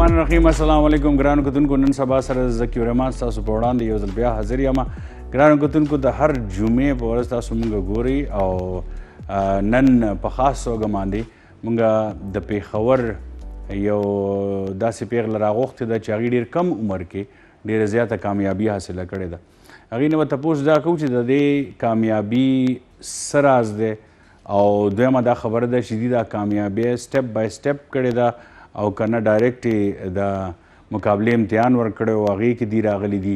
الرحمن الرحیم. السلام علیکم ګرانو کتونکو. نن سبا سره زکی الرحمن ستاسو په وړاندې یو ځل بیا حاضر یم. ګرانو کتونکو د هر جمعې په ورځ تاسو مونږ ګورئ او نن په خاص توګه باندې مونږ د پېښور یو داسې پیغله راغوښتې ده چې هغې ډېر کم عمر کې ډېره زیاته کامیابي حاصله کړې ده. هغې نه به تپوس دا کوو چې د دې کامیابي څه راز دی او دویمه دا خبره ده چې دوی دا کامیابي سټپ بای سټپ کړې ده او کنه ډایرکټ د مقابلې امتحان ورکړی او هغې کې دی راغلی دي.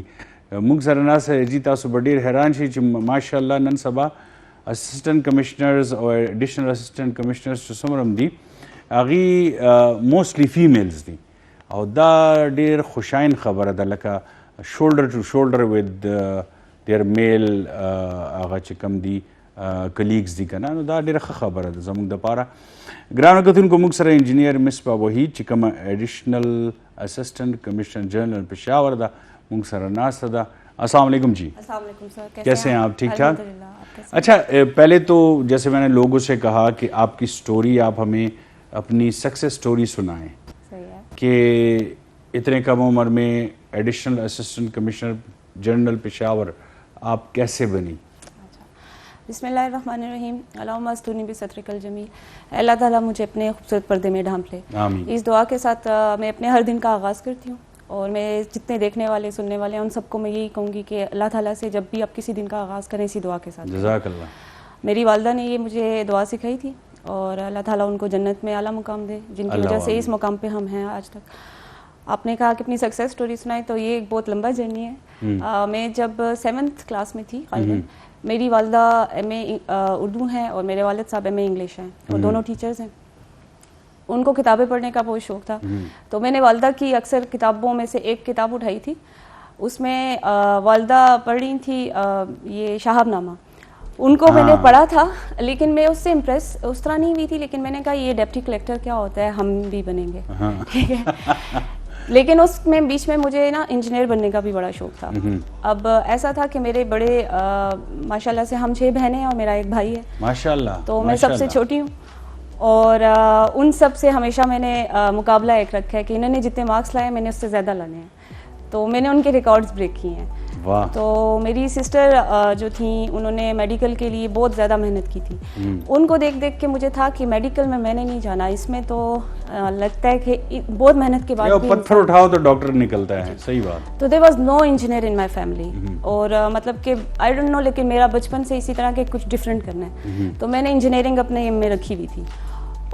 موږ سره ناسته جي تاسو به ډېر حیران شئ چې ماشاءالله نن سبا اسسټنټ کمشنرز او ایډیشنل اسسټنټ کمشنرز چې څومره هم دي هغې موسټلی فیمیلز دي او دا ډېر خوشاین خبره ده لکه شولډر ټو شولډر ود دیر میل هغه چې کوم دي کلیګز دي که نه نو دا ډېره ښه خبره ده زموږ دپاره. ګرانو کتونکو موږ سره انجینیر مصباح وحید چې کومه ایډیشنل اسسټنټ کمشنر جنرل پشاور ده موږ سره ناسته ده. السلام علیکم جی. السلام علیکم سر، کیسے ہیں آپ؟ ٹھیک ٹھاک. اچھا پہلے تو جیسے میں نے لوگوں سے کہا کہ آپ کی اسٹوری آپ ہمیں اپنی سکسیس اسٹوری سنائیں کہ اتنے کم عمر میں additional assistant commissioner general Peshawar آپ کیسے بنی؟ بسم اللہ الرحمن الرحیم. اللہم استونی بسترک الجمیل. اللہ تعالیٰ مجھے اپنے خوبصورت پردے میں ڈھانپ لے. آمین. اس دعا کے ساتھ میں اپنے ہر دن کا آغاز کرتی ہوں اور میں جتنے دیکھنے والے سننے والے ہیں ان سب کو میں یہی کہوں گی کہ اللہ تعالیٰ سے جب بھی آپ کسی دن کا آغاز کریں اسی دعا کے ساتھ. جزاک اللہ. میری والدہ نے یہ مجھے دعا سکھائی تھی اور اللہ تعالیٰ ان کو جنت میں اعلیٰ مقام دے جن کی وجہ سے اس مقام پہ ہم ہیں آج تک. آپ نے کہا کہ اپنی سکسیس اسٹوری سنائی تو یہ ایک بہت لمبا جرنی ہے. میں جب 7th کلاس میں تھی غالباً میری والدہ ایم اے اردو ہیں اور میرے والد صاحب ایم اے انگلش ہیں اور دونوں ٹیچرز ہیں. ان کو کتابیں پڑھنے کا بہت شوق تھا تو میں نے والدہ کی اکثر کتابوں میں سے ایک کتاب اٹھائی تھی. اس میں والدہ پڑھ رہی تھی یہ شہاب نامہ. ان کو میں نے پڑھا تھا لیکن میں اس سے امپریس اس طرح نہیں ہوئی تھی لیکن میں نے کہا یہ ڈپٹی کلیکٹر کیا ہوتا ہے ہم بھی بنیں گے. ٹھیک ہے. لیکن اس میں بیچ میں مجھے نا انجینئر بننے کا بھی بڑا شوق تھا. اب ایسا تھا کہ میرے بڑے ماشاءاللہ سے ہم 6 بہنیں ہیں اور میرا ایک بھائی ہے ماشاءاللہ. تو میں سب سے چھوٹی ہوں اور ان سب سے ہمیشہ میں نے مقابلہ ایک رکھا ہے کہ انہوں نے جتنے مارکس لائے میں نے اس سے زیادہ لانے ہیں. تو میں نے ان کے ریکارڈز بریک کیے ہیں. تو میری سسٹر جو تھیں انہوں نے میڈیکل کے لیے بہت زیادہ محنت کی تھی. ان کو دیکھ دیکھ کے مجھے تھا کہ میڈیکل میں نے نہیں جانا, اس میں تو لگتا ہے کہ بہت محنت کے بعد پتھر اٹھاؤ تو ڈاکٹر نکلتا ہے. صحیح بات. تو there was no engineer in my family اور مطلب کہ آئی ڈونٹ نو لیکن میرا بچپن سے اسی طرح کے کچھ ڈفرینٹ کرنا ہے تو میں نے انجینئرنگ اپنے میں رکھی ہوئی تھی.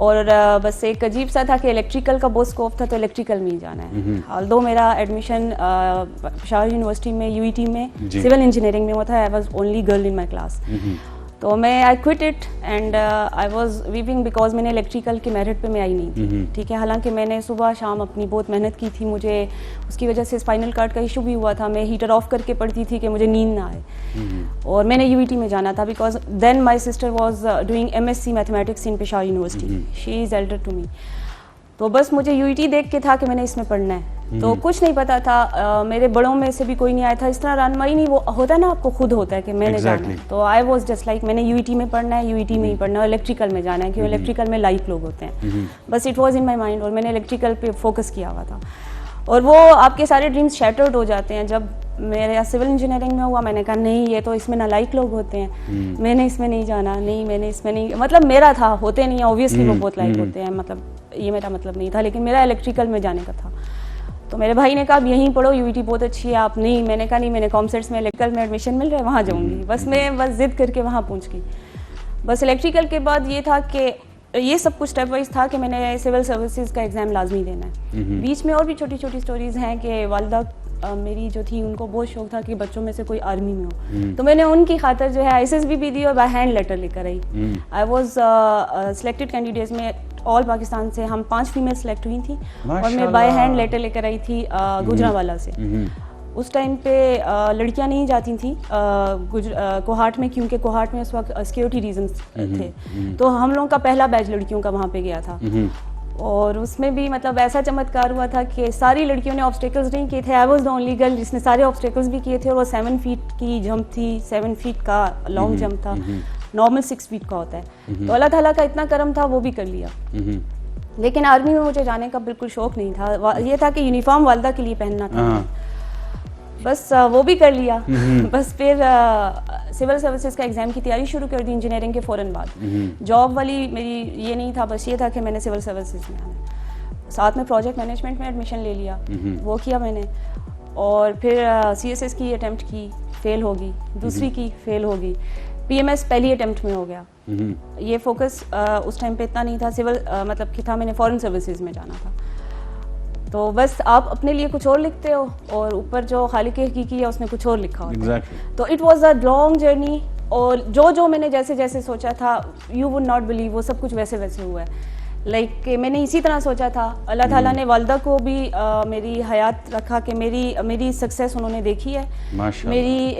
اور بس ایک عجیب سا تھا کہ الیکٹریکل کا بہت اسکوپ تھا تو الیکٹریکل میں ہی جانا ہے. آلدو میرا admission Peshawar university U E T ٹی میں سول انجینئرنگ میں ہوا تھا. I was only girl in my class. تو میں I quit it and I was waving because میں نے الیکٹریکل کے میرٹ پہ میں آئی نہیں تھی. ٹھیک ہے. حالانکہ میں نے صبح شام اپنی بہت محنت کی تھی. مجھے اس کی وجہ سے اسپائنل کارڈ کا ایشو بھی ہوا تھا. میں ہیٹر آف کر کے پڑھتی تھی کہ مجھے نیند نہ آئے. اور میں نے یو ای ٹی میں جانا تھا because then my sister was doing M S C mathematics in Peshawar university. She is elder to me. تو بس مجھے یو ای ٹی دیکھ کے تھا کہ میں نے اس میں پڑھنا ہے. تو کچھ نہیں پتا تھا. میرے بڑوں میں سے بھی کوئی نہیں آیا تھا. اس طرح رہنمائی نہیں وہ ہوتا ہے نا آپ کو خود ہوتا ہے کہ میں نے جانا ہے. تو آئی واز جسٹ لائک میں نے یو ای ٹی میں پڑھنا ہے, یو ای ٹی میں ہی پڑھنا ہے, الیکٹریکل میں جانا ہے کیونکہ الیکٹریکل میں لائٹ لوگ ہوتے ہیں. بس it was in my mind اور میں نے الیکٹریکل پہ فوکس کیا ہوا تھا. اور وہ آپ کے سارے ڈریمز شیٹرڈ ہو جاتے ہیں. جب میرے سول انجینئرنگ میں ہوا میں نے کہا نہیں یہ تو اس میں نالائق لوگ ہوتے ہیں, میں نے اس میں نہیں جانا. نہیں میں نے اس میں نہیں مطلب میرا تھا ہوتے نہیں ہیں اوبویسلی وہ بہت لائق ہوتے ہیں مطلب یہ میرا مطلب نہیں تھا لیکن میرا الیکٹریکل میں جانے کا تھا. تو میرے بھائی نے کہا اب یہیں پڑھو یو ای ٹی بہت اچھی ہے آپ. نہیں میں نے کہا نہیں میں نے کامسیٹس میں الیکٹریکل میں ایڈمیشن مل رہا ہے وہاں جاؤں گی. بس میں ضد کر کے وہاں پہنچ گئی. بس الیکٹریکل کے بعد یہ تھا کہ یہ سب کچھ اسٹیپ وائز تھا کہ میں نے سول سروسز کا ایگزام لازمی دینا ہے. بیچ میں اور بھی چھوٹی چھوٹی اسٹوریز ہیں کہ والدہ میری جو تھی ان کو بہت شوق تھا کہ بچوں میں سے کوئی آرمی میں ہو تو میں نے ان کی خاطر جو ہے آئی ایس ایس بی دی اور بائی ہینڈ لیٹر لے کر آئی. آئی واز سلیکٹڈ کینڈیڈیٹس میں آل پاکستان سے ہم 5 فیمیل سلیکٹ ہوئی تھیں اور میں بائی ہینڈ لیٹر لے کر آئی تھی گجرانوالہ سے. اس ٹائم پہ لڑکیاں نہیں جاتی تھیں کوہاٹ میں کیونکہ کوہاٹ میں اس وقت سیکورٹی ریزنس تھے. تو ہم لوگوں کا پہلا بیچ لڑکیوں کا وہاں پہ گیا تھا اور اس میں بھی مطلب ایسا چمتکار ہوا تھا کہ ساری لڑکیوں نے آبسٹیکلز نہیں کیے تھے. I was the only girl جس نے سارے آبسٹیکلز بھی کیے تھے اور وہ 7 فیٹ کی جمپ تھی. 7 فیٹ کا لانگ جمپ تھا, نارمل 6 فیٹ کا ہوتا ہے. تو اللہ تعالیٰ کا اتنا کرم تھا وہ بھی کر لیا. لیکن آرمی میں مجھے جانے کا بالکل شوق نہیں تھا. یہ تھا کہ یونیفارم والدہ کے لیے پہننا تھا, بس وہ بھی کر لیا. بس پھر سول سروسز کا ایگزام کی تیاری شروع کر دی انجینئرنگ کے فوراً بعد. جاب والی میری یہ نہیں تھا, بس یہ تھا کہ میں نے سول سروسز میں آنا. ساتھ میں پروجیکٹ مینجمنٹ میں ایڈمیشن لے لیا, وہ کیا میں نے. اور پھر سی ایس ایس کی اٹیمپٹ کی, فیل ہوگی. دوسری کی, فیل ہوگی. پی ایم ایس پہلی اٹیمپٹ میں ہو گیا. یہ فوکس اس ٹائم پہ اتنا نہیں تھا, سول مطلب کہ تھا میں نے فورن سروسز میں جانا تھا. تو بس آپ اپنے لیے کچھ اور لکھتے ہو اور اوپر جو خالق حقیقی ہے اس نے کچھ اور لکھا ہوتا ہے. تو it was a long journey, اور جو میں نے جیسے جیسے سوچا تھا, یو وڈ ناٹ بلیو, وہ سب کچھ ویسے ویسے ہوا ہے. لائک میں نے اسی طرح سوچا تھا. اللہ تعالیٰ نے والدہ کو بھی میری حیات رکھا کہ میری سکسیس انہوں نے دیکھی ہے. میری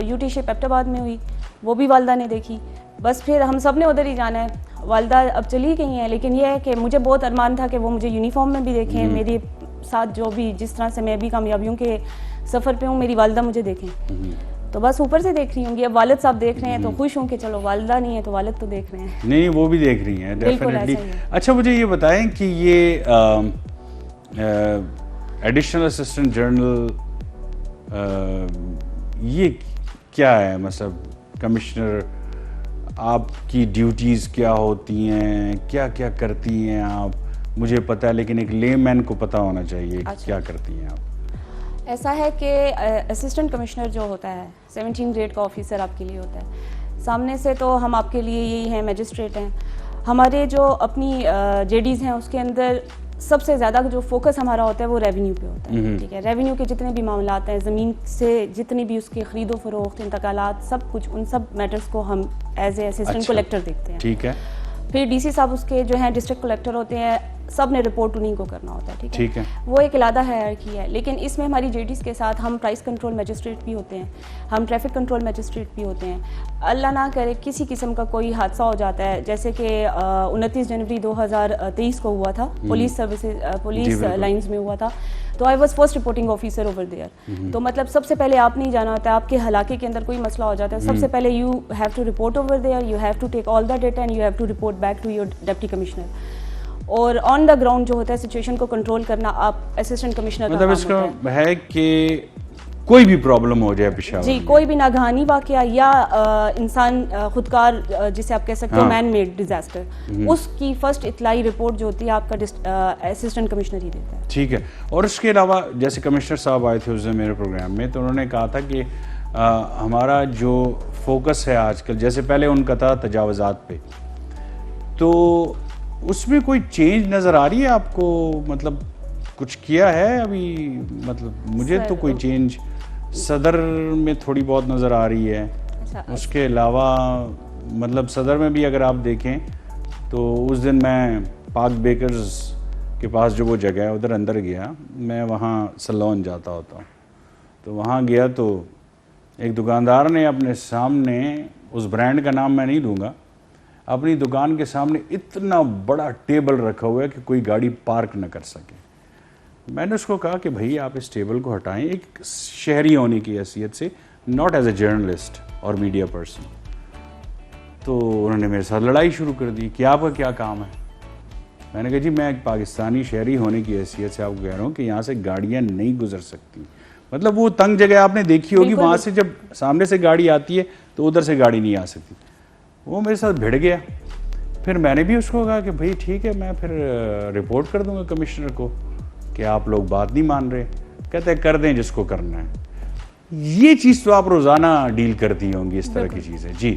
یو ٹی شپ ایبٹ آباد میں ہوئی, وہ بھی والدہ نے دیکھی. بس پھر ہم سب نے ادھر ہی جانا ہے. والدہ اب چلی گئی ہیں, لیکن یہ ہے کہ مجھے بہت ارمان تھا کہ وہ مجھے یونیفارم میں بھی دیکھیں, میرے ساتھ جو بھی جس طرح سے میں بھی کامیابیوں کے سفر پہ ہوں, میری والدہ مجھے دیکھیں. تو بس اوپر سے دیکھ رہی ہوں گی. اب والد صاحب دیکھ رہے ہیں تو خوش ہوں کہ چلو والدہ نہیں ہے تو والد تو دیکھ رہے ہیں. نہیں, وہ بھی دیکھ رہی ہیں ڈیفینیٹلی. اچھا مجھے یہ بتائیں کہ یہ ایڈیشنل اسسٹنٹ جنرل یہ کیا ہے, مطلب کمشنر, آپ کی ڈیوٹیز کیا ہوتی ہیں, کیا کیا کرتی ہیں آپ؟ مجھے پتہ ہے لیکن ایک لے مین کو پتہ ہونا چاہیے کیا کرتی ہیں آپ. ایسا ہے کہ اسسٹنٹ کمشنر جو ہوتا ہے 17 گریڈ کا آفیسر آپ کے لیے ہوتا ہے. سامنے سے تو ہم آپ کے لیے یہی ہیں, میجسٹریٹ ہیں. ہمارے جو اپنی جے ڈیز ہیں اس کے اندر سب سے زیادہ جو فوکس ہمارا ہوتا ہے وہ ریونیو پہ ہوتا ہے. ٹھیک ہے, ریونیو کے جتنے بھی معاملات ہیں, زمین سے جتنی بھی اس کی خرید و فروخت, انتقالات, سب کچھ, ان سب میٹرز کو ہم ایز اے اسسٹنٹ کلیکٹر دیکھتے ہیں. ٹھیک ہے. پھر ڈی سی صاحب اس کے جو ہیں ڈسٹرکٹ کلیکٹر ہوتے ہیں, سب نے رپورٹ انہیں کو کرنا ہوتا ہے. ٹھیک ہے, وہ ایک علیحدہ ہائرارکی ہے. لیکن اس میں ہماری جے ڈیز کے ساتھ ہم پرائس کنٹرول میجسٹریٹ بھی ہوتے ہیں, ہم ٹریفک کنٹرول میجسٹریٹ بھی ہوتے ہیں. اللہ نہ کرے کسی قسم کا کوئی حادثہ ہو جاتا ہے, جیسے کہ 29 جنوری 2023 کو ہوا تھا, پولیس سروسز پولیس لائنز میں ہوا تھا. تو I was first reporting officer over there. تو مطلب سب سے پہلے آپ نہیں جانا ہوتا ہے, آپ کے علاقے کے اندر کوئی مسئلہ ہو جاتا ہے, سب سے پہلے you have to report over there, you have to take all the data and you have to report back to your deputy commissioner. اور آن دا گراؤنڈ جو ہوتا ہے سچویشن کو کنٹرول کرنا آپ اسسٹنٹ کمشنر کا کام ہوتا ہے. مطلب اس کا ہے کہ کوئی بھی پرابلم ہو جائے پشاور, جی کوئی بھی ناگہانی واقعہ یا انسان خودکار جسے آپ کہہ سکتے ہو مین میڈ ڈیزاسٹر, اس کی فرسٹ اطلاعی رپورٹ جو ہوتی ہے آپ کا اسسٹنٹ کمشنر ہی دیتا ہے. ٹھیک ہے. اور اس کے علاوہ جیسے کمشنر صاحب آئے تھے اس دن میرے پروگرام میں, تو انہوں نے کہا تھا کہ ہمارا جو فوکس ہے آج کل, جیسے پہلے ان کا تھا تجاوزات پہ, تو اس میں کوئی چینج نظر آ رہی ہے آپ کو؟ مطلب کچھ کیا ہے ابھی؟ مطلب مجھے تو کوئی چینج صدر میں تھوڑی بہت نظر آ رہی ہے. اس کے علاوہ مطلب صدر میں بھی اگر آپ دیکھیں تو اس دن میں پاک بیکرز کے پاس جو وہ جگہ ہے ادھر اندر گیا, میں وہاں سلون جاتا ہوتا ہوں, تو وہاں گیا تو ایک دکاندار نے اپنے سامنے, اس برانڈ کا نام میں نہیں دوں گا, اپنی دکان کے سامنے اتنا بڑا ٹیبل رکھا ہوا ہے کہ کوئی گاڑی پارک نہ کر سکے. میں نے اس کو کہا کہ بھائی آپ اس ٹیبل کو ہٹائیں, ایک شہری ہونے کی حیثیت سے, ناٹ ایز اے جرنلسٹ اور میڈیا پرسن. تو انہوں نے میرے ساتھ لڑائی شروع کر دی کہ آپ کا کیا کام ہے. میں نے کہا جی میں ایک پاکستانی شہری ہونے کی حیثیت سے آپ کو کہہ رہا ہوں کہ یہاں سے گاڑیاں نہیں گزر سکتی. مطلب وہ تنگ جگہ آپ نے دیکھی ہوگی, وہاں سے جب سامنے سے گاڑی آتی ہے تو ادھر سے گاڑی نہیں آ سکتی. وہ میرے ساتھ بھڑ گیا. پھر میں نے بھی اس کو کہا کہ بھائی ٹھیک ہے, میں پھر رپورٹ کر دوں گا کمشنر کو کہ آپ لوگ بات نہیں مان رہے. کہتے ہیں کر دیں جس کو کرنا ہے. یہ چیز تو آپ روزانہ ڈیل کرتی ہوں گی اس طرح کی چیزیں. جی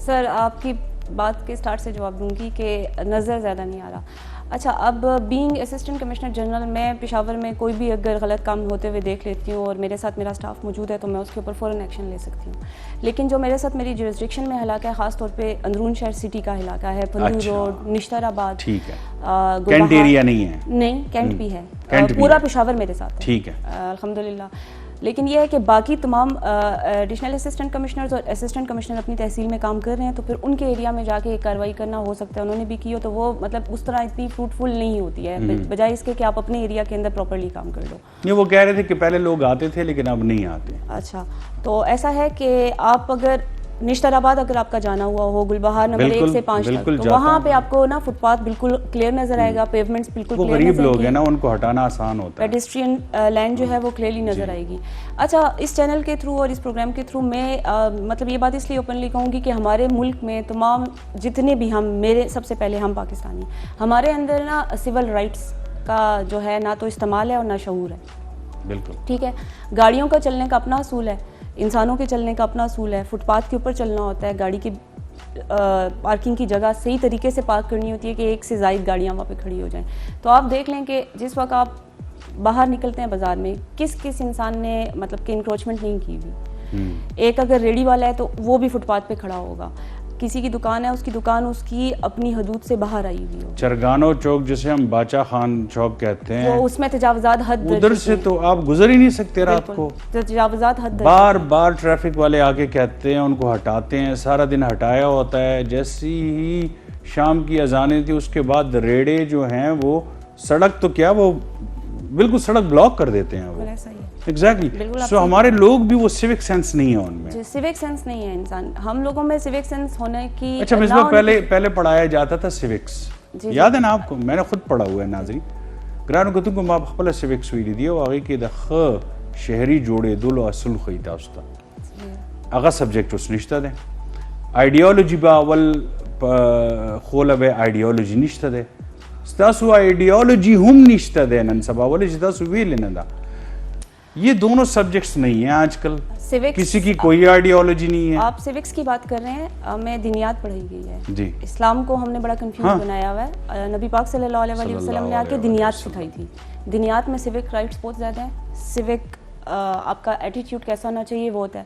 سر, آپ کی بات کے سٹارٹ سے جواب دوں گی کہ نظر زیادہ نہیں آ رہا. اچھا, اب بینگ اسسٹنٹ کمشنر جنرل, میں پشاور میں کوئی بھی اگر غلط کام ہوتے ہوئے دیکھ لیتی ہوں اور میرے ساتھ میرا سٹاف موجود ہے تو میں اس کے اوپر فوراً ایکشن لے سکتی ہوں. لیکن جو میرے ساتھ میری جورسڈکشن میں علاقہ ہے, خاص طور پہ اندرون شہر سٹی کا علاقہ ہے, پندو روڈ, نشتر آباد, ٹھیک ہے, کینٹ ایریا نہیں ہے؟ نہیں, کینٹ بھی ہے, پورا پشاور میرے ساتھ ہے. ٹھیک ہے, الحمدللہ. لیکن یہ ہے کہ باقی تمام ایڈیشنل اسسٹنٹ کمشنرز اور اسسٹنٹ کمشنر اپنی تحصیل میں کام کر رہے ہیں, تو پھر ان کے ایریا میں جا کے کارروائی کرنا ہو سکتا ہے. انہوں نے بھی کی ہو تو وہ مطلب اس طرح اتنی فروٹفل نہیں ہوتی ہے, بجائے اس کے کہ آپ اپنے ایریا کے اندر پراپرلی کام کر لو. نہیں, وہ کہہ رہے تھے کہ پہلے لوگ آتے تھے لیکن اب نہیں آتے. اچھا, تو ایسا ہے کہ آپ اگر نشترآباد اگر آپ کا جانا ہوا ہو، گلبہار نمبر 1 سے 5 تک، تو وہاں پہ آپ کو نا فٹ پاتھ بالکل کلیئر نظر آئے گا، پیومنٹس بالکل وہ کلیئر غریب نظر لوگ ہیں نا، ان کو ہٹانا آسان ہوتا ہے. پیڈسٹرین لینڈ جو ہے وہ کلیئرلی نظر آئے گی. اچھا، اس چینل کے تھرو اور اس پروگرام کے تھرو میں مطلب یہ بات اس لیے اوپنلی کہوں گی کہ ہمارے ملک میں تمام جتنے بھی میرے سب سے پہلے ہم پاکستانی، ہمارے اندر نا سول رائٹس کا جو ہے نہ تو استعمال ہے اور نہ شعور ہے. بالکل ٹھیک ہے، گاڑیوں کا چلنے کا اپنا اصول ہے، انسانوں کے چلنے کا اپنا اصول ہے. فٹ پاتھ کے اوپر چلنا ہوتا ہے، گاڑی کی پارکنگ کی جگہ صحیح طریقے سے پارک کرنی ہوتی ہے کہ ایک سے زائد گاڑیاں وہاں پہ کھڑی ہو جائیں. تو آپ دیکھ لیں کہ جس وقت آپ باہر نکلتے ہیں بازار میں، کس انسان نے مطلب کہ انکروچمنٹ نہیں کی ہوئی. ایک اگر ریڑھی والا ہے تو وہ بھی فٹ پاتھ پہ کھڑا ہوگا، کسی کی دکان ہے اس کی دکان اس کی اپنی حدود سے باہر آئی ہوئی ہوگی. چرگانو چوک جسے ہم باچا خان چوک کہتے ہیں، وہ اس میں تجاوزات حد درج ادھر سے تو آپ گزر ہی نہیں سکتے رات کو. تجاوزات حد درج بار بار ٹریفک والے آ کے کہتے ہیں، ان کو ہٹاتے ہیں، سارا دن ہٹایا ہوتا ہے. جیسی ہی شام کی اذانیں تھی اس کے بعد ریڑے جو ہیں وہ سڑک تو کیا وہ بالکل سڑک بلاک کر دیتے ہیں. وہ ایگزیکٹلی. سو ہمارے لوگ بھی وہ سیوک سینس نہیں ہے ان میں. سیوک سینس نہیں ہے انسان، ہم لوگوں میں سیوک سینس ہونے کی. اچھا مصباح، پہلے پڑھایا جاتا تھا سیوکس، یاد ہے نا آپ کو؟ میں نے خود پڑھا ہوا ہے ناظرین. گرانو کتن کو ماپ خپل سیوکس ویلی دی او هغه کې د خ شهري جوړېدلو اصل خو یې تاسو ته هغه سبجیکټ اوس نشته دی. آیډیالوژي به اول خوله به آیډیالوژي نشته دی، ستاسو آئیڈیالوجی ہم نشتا دے نن سبا والے جتا سو ویل نہ دا. یہ دونوں سبجیکٹس نہیں ہیں آج کل، کسی کی کوئی آئیڈیالوجی نہیں ہے. آپ سیوکس کی بات کر رہے ہیں، میں دینیات پڑھائی گئی ہے جی. اسلام کو ہم نے بڑا کنفیوز بنایا ہوا ہے. نبی پاک صلی اللہ علیہ وسلم نے آ کے دینیات سکھائی تھی. دینیات میں سیوک رائٹس بہت زیادہ ہیں. سیوک آپ کا ایٹیٹیوڈ کیسا ہونا چاہیے وہ ہوتا ہے.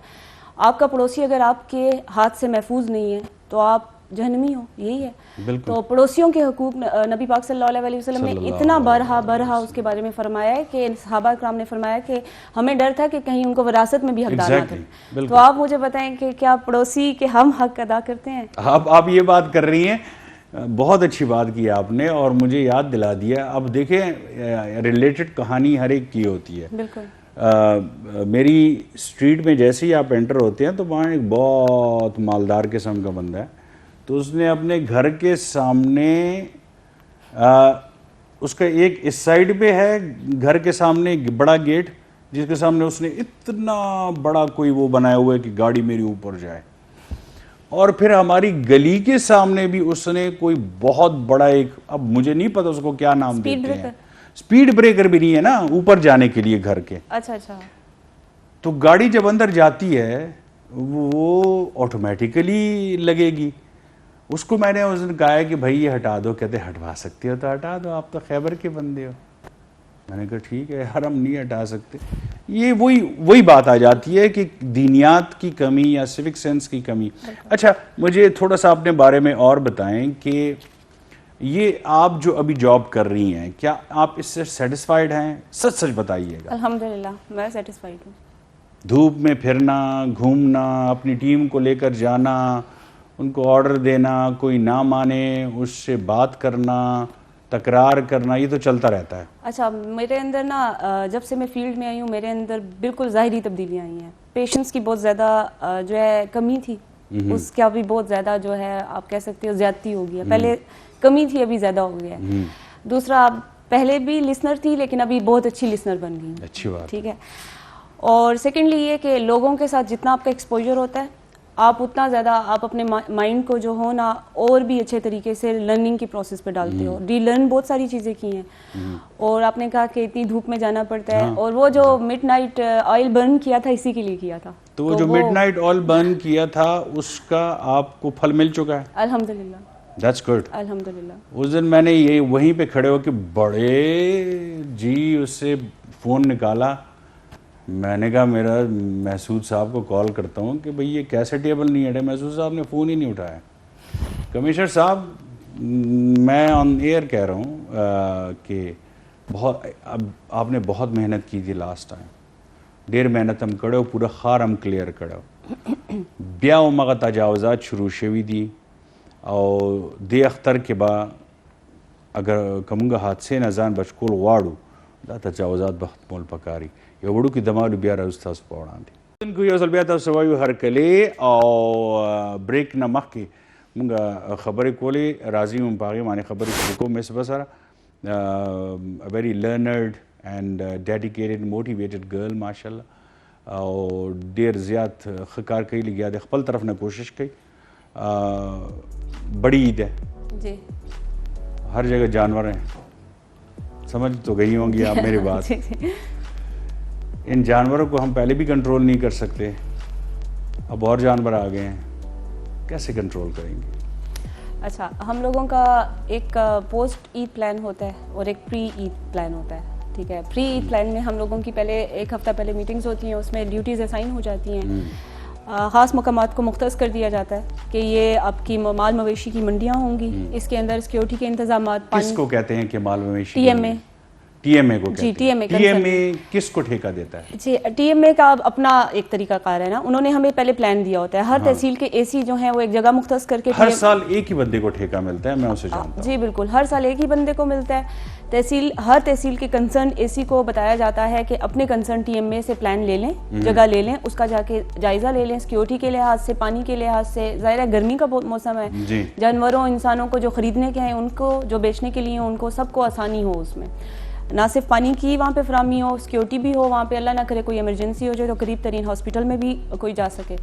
آپ کا پڑوسی اگر آپ کے ہاتھ سے محفوظ نہیں ہے تو آپ جہنمی ہو، یہی ہے. تو پڑوسیوں کے حقوق نبی پاک صلی اللہ علیہ وسلم نے اتنا بارہا اس کے بارے میں فرمایا ہے کہ صحابہ کرام نے فرمایا کہ ہمیں ڈر تھا کہ کہیں ان کو وراثت میں بھی حقدار نہ کریں. تو آپ مجھے بتائیں کہ کیا پڑوسی کے ہم حق ادا کرتے ہیں؟ آپ یہ بات کر رہی ہیں، بہت اچھی بات کی آپ نے اور مجھے یاد دلا دیا. اب دیکھیں ریلیٹڈ کہانی ہر ایک کی ہوتی ہے. بالکل. میری اسٹریٹ میں جیسے ہی آپ انٹر ہوتے ہیں تو وہاں ایک بہت مالدار قسم کا بندہ ہے. تو اس نے اپنے گھر کے سامنے اس کا ایک اس سائڈ پہ ہے گھر کے سامنے ایک بڑا گیٹ جس کے سامنے اس نے اتنا بڑا کوئی وہ بنایا ہوا ہے کہ گاڑی میری اوپر جائے. اور پھر ہماری گلی کے سامنے بھی اس نے کوئی بہت بڑا ایک، اب مجھے نہیں پتا اس کو کیا نام دیتے ہیں، سپیڈ بریکر بھی نہیں ہے نا اوپر جانے کے لیے گھر کے. اچھا. تو گاڑی جب اندر جاتی ہے وہ آٹومیٹیکلی لگے گی. اس کو میں نے اس دن کہا ہے کہ بھائی یہ ہٹا دو. کہتے ہٹوا سکتے ہو تو ہٹا دو، آپ تو خیبر کے بندے ہو. میں نے کہا ٹھیک ہے یار، ہم نہیں ہٹا سکتے. یہ وہی بات آ جاتی ہے کہ دینیات کی کمی یا سیوک سینس کی کمی. اچھا مجھے تھوڑا سا اپنے بارے میں اور بتائیں کہ یہ آپ جو ابھی جاب کر رہی ہیں، کیا آپ اس سے سیٹسفائیڈ ہیں؟ سچ بتائیے گا. الحمدللہ میں سیٹسفائیڈ ہوں. دھوپ میں پھرنا، گھومنا، اپنی ٹیم کو لے کر جانا، ان کو آرڈر دینا، کوئی نہ مانے اس سے بات کرنا، تکرار کرنا، یہ تو چلتا رہتا ہے. اچھا میرے اندر نا جب سے میں فیلڈ میں آئی ہوں میرے اندر بالکل ظاہری تبدیلیاں آئی ہیں. پیشنس کی بہت زیادہ جو ہے کمی تھی، اس کا بھی بہت زیادہ جو ہے آپ کہہ سکتے ہو زیادتی ہو گئی ہے. پہلے کمی تھی ابھی زیادہ ہو گیا ہے. دوسرا پہلے بھی لسنر تھی لیکن ابھی بہت اچھی لسنر بن گئی. اچھی بات. ٹھیک ہے. اور سیکنڈلی یہ کہ لوگوں کے ساتھ جتنا آپ کا ایکسپوجر ہوتا ہے آپ اتنا زیادہ آپ اپنے مائنڈ کو جو ہو نا اور بھی اچھے طریقے سے لرننگ کی پروسیس پہ ڈالتے ہو. ری لرن بہت ساری چیزیں کی ہیں. اور آپ نے کہا کہ اتنی دھوپ میں جانا پڑتا ہے، اور وہ جو مڈ نائٹ آئل برن کیا تھا اسی کے لیے کیا تھا. تو وہ جو مڈ نائٹ آئل برن کیا تھا اس کا آپ کو پھل مل چکا ہے؟ الحمدللہ. That's good. الحمدللہ. اس دن میں نے یہ وہیں پہ کھڑے ہو کے بڑے جی اس سے فون نکالا. میں نے کہا میرا محسود صاحب کو کال کرتا ہوں کہ بھئی یہ کیسے ٹیبل نہیں ہٹے. محسود صاحب نے فون ہی نہیں اٹھایا. کمشنر صاحب میں آن ایئر کہہ رہا ہوں کہ بہت اب آپ نے بہت محنت کی تھی لاسٹ ٹائم. ډیر محنت هم کړو، پورا خار هم کلیر کړو. بیا همغه تجاوزات شروع شوي دي او دې اختر کې به اگر کومه حادثه نه ځان بچ کول غواړو دا تجاوزات به ختمول پکاري. یو وړوکی دمالو بیا راوستاسو په وړاندې. کو یو بیا تاسو وایو هرکلې او بریک نه مخکې مونږ خبرې کولې راځي مونږ په هغې باندې خبرې کوو مصباح سره very learned and dedicated motivated girl ماشاءالله او ډیر زیات ښه کار کوي لګیا دی خپل طرف نه کوشش کوي بڑی عید ہے جی ہر جگہ جانور ہیں سمجھ تو گئی ہوں گی آپ میری بات ان جانوروں کو ہم پہلے بھی کنٹرول نہیں کر سکتے اب اور جانور آ گئے ہیں کیسے کنٹرول کریں گے؟ اچھا ہم لوگوں کا ایک پوسٹ عید پلان ہوتا ہے اور ایک پری عید پلان ہوتا ہے ٹھیک ہے. پری عید پلان میں ہم لوگوں کی پہلے ایک ہفتہ پہلے میٹنگز ہوتی ہیں اس میں ڈیوٹیز اسائن ہو جاتی ہیں خاص مقامات کو مختص کر دیا جاتا ہے کہ یہ آپ کی مال مویشی کی منڈیاں ہوں گی اس کے اندر سیکیورٹی کے انتظامات کس کو کہتے ہیں کہ مال مویشی T M A T M A کو جی ٹی ایم اے کس کو ٹھیکہ دیتا ہے؟ جی ٹی ایم اے کا اپنا ایک طریقہ کار ہے نا انہوں نے ہمیں پہلے پلان دیا ہوتا ہے ہر تحصیل کے اے سی جو ہیں وہ ایک جگہ مختص کر کے ہر سال ایک ہی بندے کو ٹھیکہ ملتا ہے میں اسے جانتا ہوں جی بالکل ہر سال ایک ہی بندے کو ملتا ہے ہر تحصیل کے کنسرن اے سی کو بتایا جاتا ہے کہ اپنے کنسرن ٹی ایم اے سے پلان لے لیں جگہ لے لیں اس کا جا کے جائزہ لے لیں سیکیورٹی کے لحاظ سے پانی کے لحاظ سے ظاہر ہے گرمی کا موسم ہے جانوروں انسانوں کو جو خریدنے کے ہیں ان کو جو بیچنے کے لیے ان کو سب کو آسانی ہو اس میں نہ صرف پانی کی وہاں پہ فراہمی ہو سیکیورٹی بھی ہو وہاں پہ اللہ نہ کرے کوئی ایمرجنسی ہو جائے تو قریب ترین ہاسپٹل میں بھی کوئی جا سکے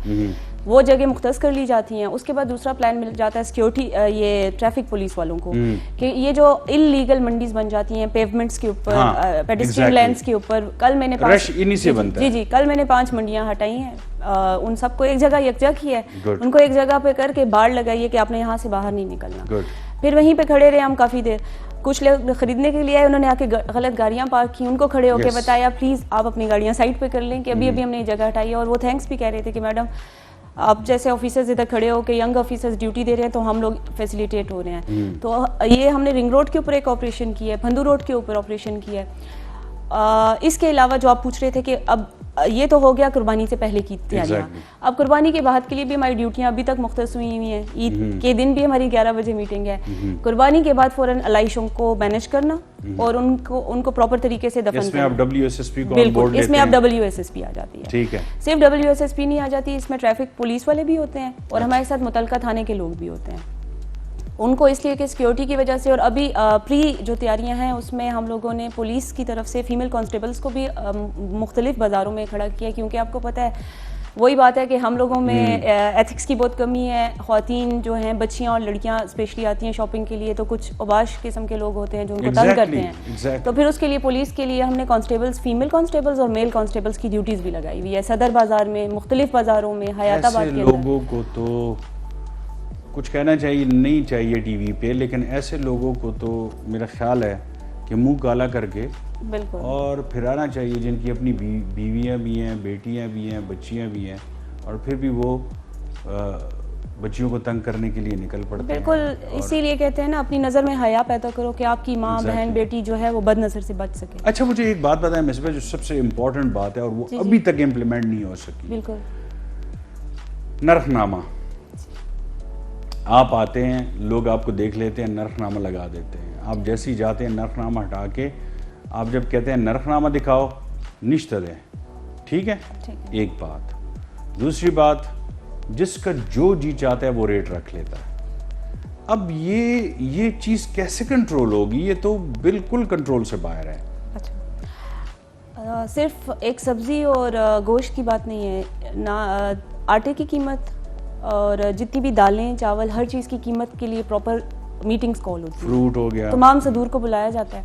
وہ جگہ مختص کر لی جاتی ہیں. اس کے بعد دوسرا پلان مل جاتا ہے سیکیورٹی یہ ٹریفک پولیس والوں کو کہ یہ جو انلیگل منڈیز بن جاتی ہیں پیومنٹس کے اوپر پیڈسٹرین لینڈس کے اوپر کل میں نے کل میں نے 5 منڈیاں ہٹائی ہیں ان سب کو ایک جگہ یکجا کی ہے ان کو ایک جگہ پہ کر کے باڑ لگائی ہے کہ آپ نے یہاں سے باہر نہیں نکلنا. پھر وہیں پہ کھڑے رہے ہم کافی دیر کچھ لوگ خریدنے کے لیے آئے انہوں نے آ کے غلط گاڑیاں پارک کی ان کو کھڑے ہو کے بتایا پلیز آپ اپنی گاڑیاں سائڈ پہ کر لیں کہ ابھی ہم نے یہ جگہ ہٹائی ہے اور وہ تھینکس بھی کہہ رہے تھے کہ میڈم آپ جیسے آفیسرز ادھر کھڑے ہو کے ینگ آفیسرز ڈیوٹی دے رہے ہیں تو ہم لوگ فیسیلیٹیٹ ہو رہے ہیں. تو یہ ہم نے رنگ روڈ کے اوپر ایک آپریشن کی ہے پھندو روڈ کے اوپر آپریشن کیا ہے. اس کے علاوہ جو آپ پوچھ رہے تھے کہ اب یہ تو ہو گیا قربانی سے پہلے کی تیاریاں اب قربانی کے بعد کے لیے بھی ہماری ڈیوٹیاں ابھی تک مختص ہوئی ہوئی ہیں عید کے دن بھی ہماری 11 بجے میٹنگ ہے قربانی کے بعد فوراً علائشوں کو مینیج کرنا اور ان کو پراپر طریقے سے دفن کرنا. بالکل اس میں اب WSSP آ جاتی ہے صرف WSSP نہیں آ جاتی اس میں ٹریفک پولیس والے بھی ہوتے ہیں اور ہمارے ساتھ متعلقہ تھانے کے لوگ بھی ہوتے ہیں ان کو اس لیے کہ سیکیورٹی کی وجہ سے. اور ابھی پری جو تیاریاں ہیں اس میں ہم لوگوں نے پولیس کی طرف سے فیمیل کانسٹیبلز کو بھی مختلف بازاروں میں کھڑا کیا کیونکہ آپ کو پتہ ہے وہی بات ہے کہ ہم لوگوں میں ایتھکس کی بہت کمی ہے. خواتین جو ہیں بچیاں اور لڑکیاں اسپیشلی آتی ہیں شاپنگ کے لیے تو کچھ اوباش قسم کے لوگ ہوتے ہیں جو ان کو تنگ کرتے ہیں تو پھر اس کے لیے پولیس کے لیے ہم نے کانسٹیبلز فیمیل کانسٹیبلز اور میل کانسٹیبلز کی ڈیوٹیز بھی لگائی ہوئی ہے صدر بازار میں مختلف بازاروں میں حیات آباد کے لوگوں کو تو کچھ کہنا چاہیے نہیں چاہیے ٹی وی پہ لیکن ایسے لوگوں کو تو میرا خیال ہے کہ منہ کالا کر کے بالکل اور پھر آنا چاہیے جن کی اپنی بیویاں بھی ہیں بیٹیاں بھی ہیں بچیاں بھی ہیں اور پھر بھی وہ بچیوں کو تنگ کرنے کے لیے نکل پڑتے ہیں. بالکل اسی لیے کہتے ہیں نا اپنی نظر میں حیا پیدا کرو کہ آپ کی ماں بہن بیٹی جو ہے وہ بد نظر سے بچ سکے. اچھا مجھے ایک بات بتائیں مصباح جو سب سے امپورٹنٹ بات ہے اور وہ ابھی تک امپلیمنٹ نہیں ہو سکی بالکل نرخ نامہ. آپ آتے ہیں لوگ آپ کو دیکھ لیتے ہیں نرخ نامہ لگا دیتے ہیں آپ جیسے ہی جاتے ہیں نرخ نامہ ہٹا کے آپ جب کہتے ہیں نرخ نامہ دکھاؤ نشت دیں ٹھیک ہے ایک بات. دوسری بات جس کا جو جی چاہتا ہے وہ ریٹ رکھ لیتا ہے. اب یہ چیز کیسے کنٹرول ہوگی یہ تو بالکل کنٹرول سے باہر ہے. اچھا صرف ایک سبزی اور گوشت کی بات نہیں ہے نہ آٹے کی قیمت اور جتنی بھی دالیں چاول ہر چیز کی قیمت کے لیے پراپر میٹنگز کال ہوتی ہیں. فروٹ ہو گیا تمام صدور کو بلایا جاتا ہے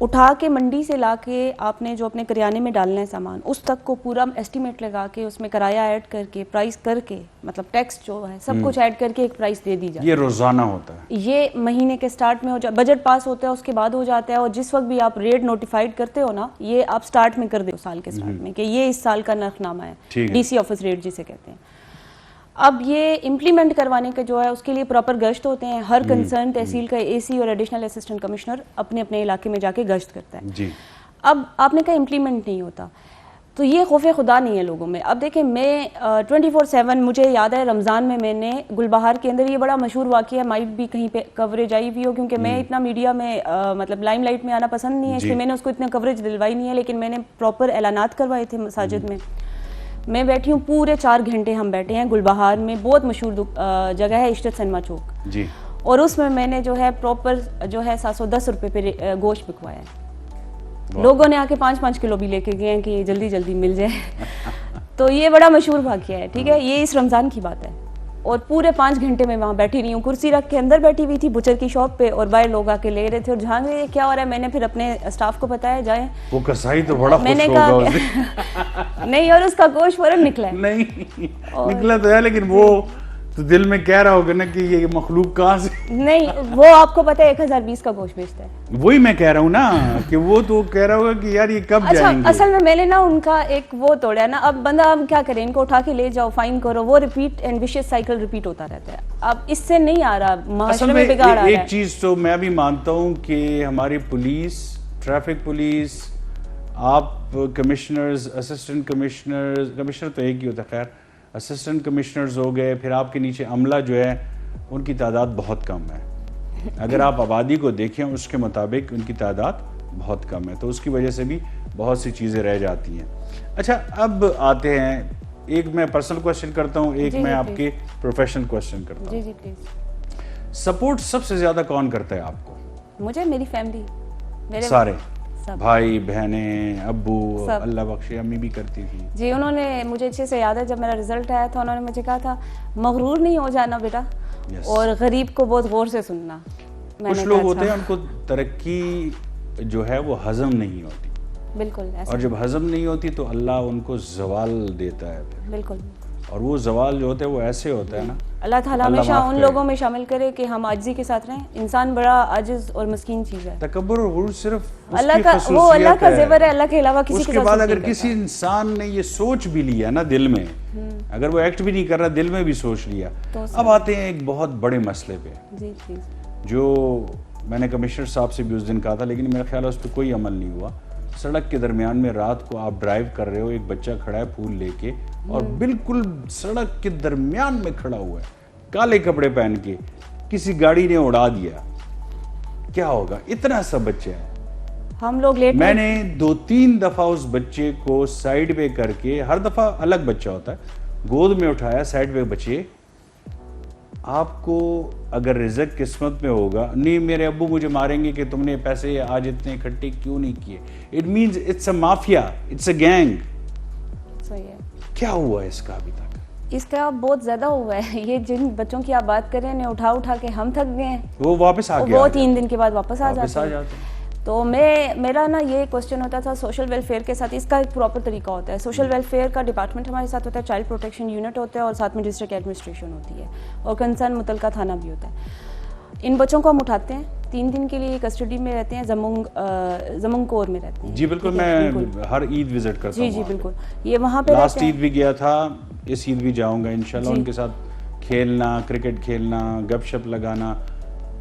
اٹھا کے منڈی سے لا کے آپ نے جو اپنے کریانے میں ڈالنا ہے سامان اس تک کو پورا ایسٹیمیٹ لگا کے اس میں کرایہ ایڈ کر کے پرائس کر کے مطلب ٹیکس جو ہے سب کچھ ایڈ کر کے ایک پرائس دے دی جاتی ہے. یہ روزانہ ہوتا ہے یہ مہینے کے سٹارٹ میں ہو جاتا بجٹ پاس ہوتا ہے اس کے بعد ہو جاتا ہے اور جس وقت بھی آپ ریٹ نوٹیفائڈ کرتے ہو نا یہ آپ سٹارٹ میں کر دو سال کے سٹارٹ میں کہ یہ اس سال کا نرخ نامہ ہے ڈی سی آفس ریٹ جسے کہتے ہیں. اب یہ امپلیمنٹ کروانے کا جو ہے اس کے لیے پراپر گشت ہوتے ہیں ہر کنسرن تحصیل کا اے سی اور ایڈیشنل اسسٹنٹ کمشنر اپنے اپنے علاقے میں جا کے گشت کرتا ہے. اب آپ نے کہا امپلیمنٹ نہیں ہوتا تو یہ خوف خدا نہیں ہے لوگوں میں. اب دیکھیں میں 24/7 مجھے یاد ہے رمضان میں نے گلبہار کے اندر یہ بڑا مشہور واقعہ مائٹ بھی کہیں پہ کوریج آئی ہوئی ہو کیونکہ میں اتنا میڈیا میں مطلب لائم لائٹ میں آنا پسند نہیں ہے اس لیے میں نے اس کو اتنا کوریج دلوائی نہیں ہے لیکن میں نے پراپر اعلانات کروائے تھے مساجد میں میں بیٹھی ہوں پورے 4 گھنٹے ہم بیٹھے ہیں گلبہار میں, بہت مشہور جگہ ہے عشرت سنیما چوک جی, اور اس میں نے جو ہے پراپر جو ہے 710 روپے پہ گوشت بکوایا ہے. لوگوں نے آ کے 5-5 کلو بھی لے کے گئے ہیں کہ جلدی جلدی مل جائے. تو یہ بڑا مشہور واقعہ ہے, ٹھیک ہے, یہ اس رمضان کی بات ہے. اور پورے 5 گھنٹے میں وہاں بیٹھی رہی ہوں, کرسی رکھ کے اندر بیٹھی ہوئی تھی بچر کی شاپ پہ, اور باہر لوگ آ کے لے رہے تھے اور جھانک رہے کیا ہو رہا ہے. میں نے پھر اپنے اسٹاف کو بتایا جائیں, وہ کسائی تو بڑا میں نے خوش کہا ہوگا اس دن. نہیں, اور اس کا گوشت فوراً نکلا ہے. نہیں نکلا تو ہے, لیکن وہ تو دل میں کہہ رہا ہوگا نا کہ یہ مخلوق کہاں سے. نہیں, وہ آپ کو پتہ ہے 1020 کا گوشت بیچتا ہے. وہی میں کہہ رہا ہوں نا کہ وہ تو کہہ رہا ہوگا کہ یار یہ کب جائیں گے. اصل میں نے نا ان کا ایک وہ توڑا ہے نا, اب بندہ اب کیا کرے, ان کو اٹھا کے لے جاؤ, فائن کرو, وہ repeat and vicious cycle repeat ہوتا رہتا ہے. اب اس سے نہیں آ رہا, معاشرے میں بگاڑ آ رہا ہے. ایک چیز تو میں بھی مانتا ہوں کہ ہماری پولیس, ٹریفک پولیس, آپ کمشنرز, اسسٹنٹ کمشنرز, کمشنر تو ایک ہی ہوتا ہے خیر, اسسٹنٹ کمشنرز ہو گئے, پھر آپ کے نیچے عملہ جو ہے ان کی تعداد بہت کم ہے. اگر آپ آبادی کو دیکھیں اس کے مطابق ان کی تعداد بہت کم ہے, تو اس کی وجہ سے بھی بہت سی چیزیں رہ جاتی ہیں. اچھا, اب آتے ہیں, ایک میں پرسنل کویشچن کرتا ہوں, ایک میں آپ کے پروفیشنل کویشچن کرتا ہوں. جی جی پلیز. سپورٹ سب سے زیادہ کون کرتا ہے آپ کو؟ مجھے میری فیملی, میرے سارے بھائی بہنیں, ابو, اللہ بخشے, امی بھی کرتی تھی. جی, انہوں نے مجھے اچھے سے یاد ہے جب میرا رزلٹ آیا تھا, انہوں نے مجھے کہا تھا مغرور نہیں ہو جانا بیٹا, اور غریب کو بہت غور سے سننا. کچھ لوگ ہوتے ہیں ان کو ترقی جو ہے وہ ہضم نہیں ہوتی. بالکل, اور جب ہضم نہیں ہوتی تو اللہ ان کو زوال دیتا ہے. بالکل, اور وہ زوال جو ہوتا ہے وہ ایسے ہوتا ہے نا, اللہ تعالیٰ ہمیشہ ان لوگوں میں شامل کرے کہ ہم عاجزی کے ساتھ رہیں. انسان بڑا عاجز اور مسکین چیز ہے. تکبر اور غرور صرف اللہ کا, وہ اللہ کا زیور ہے, اللہ کے علاوہ کسی کے بعد اگر کسی انسان نے یہ سوچ بھی لیا نا دل میں, اگر وہ ایکٹ بھی نہیں کر رہا, دل میں بھی سوچ لیا. اب آتے ہیں ایک بہت بڑے مسئلے پہ, جی پلیز, جو میں نے کمشنر صاحب سے بھی اس دن کہا تھا, لیکن میرا خیال ہے اس پہ کوئی عمل نہیں ہوا. سڑک کے درمیان میں رات کو آپ ڈرائیو کر رہے ہو, ایک بچہ کھڑا ہے پھول لے کے, اور بالکل سڑک کے درمیان میں کھڑا ہوا ہے, کالے کپڑے پہن کے, کسی گاڑی نے اڑا دیا, کیا ہوگا؟ اتنا سا بچہ ہے. ہم لوگ لیٹ, میں نے 2-3 دفعہ اس بچے کو سائیڈ پہ کر کے, ہر دفعہ الگ بچہ ہوتا ہے, گود میں اٹھایا, سائیڈ پہ بچے. آپ کو اگر رزق قسمت میں ہوگا, نہیں میرے ابو مجھے ماریں گے کہ تم نے پیسے آج اتنے اکٹھے کیوں نہیں کیے. It means it's a mafia, it's a gang. صحیح ہے. کیا ہوا اس کا ابھی تک؟ اس کا بہت زیادہ ہوا ہے. یہ جن بچوں کی آپ بات کر رہے ہیں, اٹھا کے ہم تھک گئے ہیں, وہ واپس آ گیا, وہ 3 دن کے بعد واپس آ جاتے ہیں. تو میرا نا یہ کوسچن ہوتا تھا سوشل ویلفیئر کے ساتھ, اس کا ایک پراپر طریقہ ہوتا ہے. سوشل ویلفیئر کا ڈپارٹمنٹ ہمارے ساتھ ہوتا ہے, چائلڈ پروٹیکشن یونٹ ہوتا ہے, اور ساتھ میں ڈسٹرکٹ ایڈمنسٹریشن ہوتی ہے, اور کنسرن متعلقہ تھانہ بھی ہوتا ہے. ان بچوں کو ہم اٹھاتے ہیں, 3 دن کے لیے کسٹڈی میں رہتے ہیں, زمنگ کور میں رہتے ہیں. جی بالکل, میں ہر عید وزٹ کرتا ہوں. جی بالکل, یہ وہاں پہ لاسٹ عید بھی گیا تھا, اس عید بھی جاؤں گا انشاءاللہ. ان کے ساتھ کھیلنا, کرکٹ کھیلنا, گپ شپ لگانا,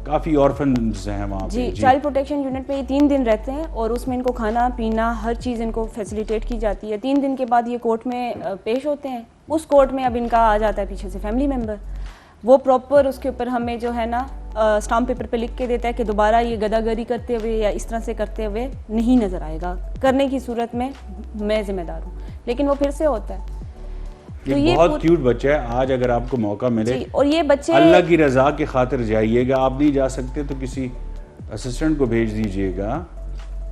کافی آرفنز ہیں وہاں پہ. جی, چائلڈ پروٹیکشن یونٹ میں یہ 3 دن رہتے ہیں, اور اس میں ان کو کھانا پینا ہر چیز ان کو فیسیلیٹیٹ کی جاتی ہے. 3 دن کے بعد یہ کورٹ میں پیش ہوتے ہیں. اس کورٹ میں اب ان کا آ جاتا ہے پیچھے سے فیملی ممبر, وہ پراپر اس کے اوپر ہمیں جو ہے نا اسٹامپ پیپر پہ لکھ کے دیتا ہے کہ دوبارہ یہ گدا گری کرتے ہوئے یا اس طرح سے کرتے ہوئے نہیں نظر آئے گا, کرنے کی صورت میں میں ذمہ دار ہوں. لیکن وہ پھر سے ہوتا ہے. یہ بہت کیوٹ بچہ ہے. آج اگر آپ کو موقع ملے, اور یہ بچے اللہ کی رضا کی خاطر جائیے گا. آپ نہیں جا سکتے تو کسی اسسٹنٹ کو بھیج دیجیے گا.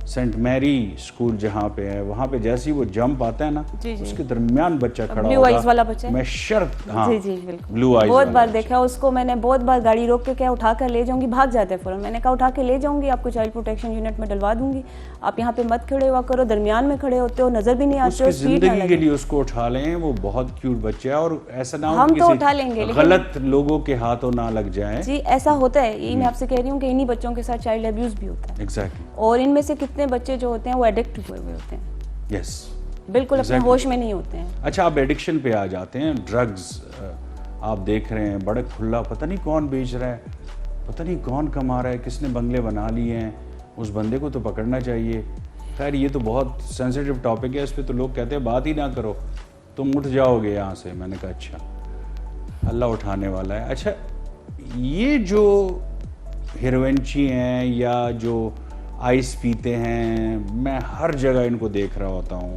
سینٹ میری اسکول جہاں پہ ہے, وہاں پہ جیسے وہ جمپ آتا ہے نا, اس کے درمیان بچہ کھڑا ہوگا, بلو آئیز والا بچہ, میں شرط, ہاں جی بالکل, بلو آئیز, بہت بار دیکھا اس کو میں نے, بہت بار گاڑی روک کے کیا اٹھا کر لے جاؤں گی, بھاگ جاتے ہیں فوراً. میں نے کہا اٹھا کے لے جاؤں گی, آپ کو چائلڈ پروٹیکشن یونٹ میں ڈلوا دوں گی, آپ یہاں پہ مت کھڑے ہوا کرو, درمیان میں کھڑے ہوتے ہو, نظر بھی نہیں آتے ہو, زندگی کے لیے اس کو اٹھا لیں. وہ بہت کیوٹ بچہ ہے, اور ایسا نہ ہو ہم تو اٹھا لیں گے, غلط لوگوں کے ہاتھوں نہ لگ جائیں. جی ایسا ہوتا ہے, یہی میں آپ سے کہہ رہی ہوں کہ انہی بچوں کے ساتھ چائلڈ ابیوز بھی ہوتا ہے. ایگزیکٹلی. اور ان میں سے کتنے بچے جو ہوتے ہیں وہ ایڈکٹ ہوئے ہوئے ہوتے ہیں. یس, بالکل اپنے ہوش میں نہیں ہوتے ہیں. اچھا, آپ ایڈکشن پہ آ جاتے ہیں. ڈرگز آپ دیکھ رہے ہیں, بڑے کھلا, پتہ نہیں کون بیچ رہا ہے, پتہ نہیں کون کما رہا ہے, کس نے بنگلے بنا لیے ہیں. اس بندے کو تو پکڑنا چاہیے. خیر یہ تو بہت سینسیٹیو ٹاپک ہے, اس پہ تو لوگ کہتے ہیں بات ہی نہ کرو, تم اٹھ جاؤ گے یہاں سے. میں نے کہا اچھا, اللہ اٹھانے والا ہے. اچھا, یہ جو ہیروئنچی ہیں یا جو آئس پیتے ہیں, میں ہر جگہ ان کو دیکھ رہا ہوتا ہوں.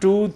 2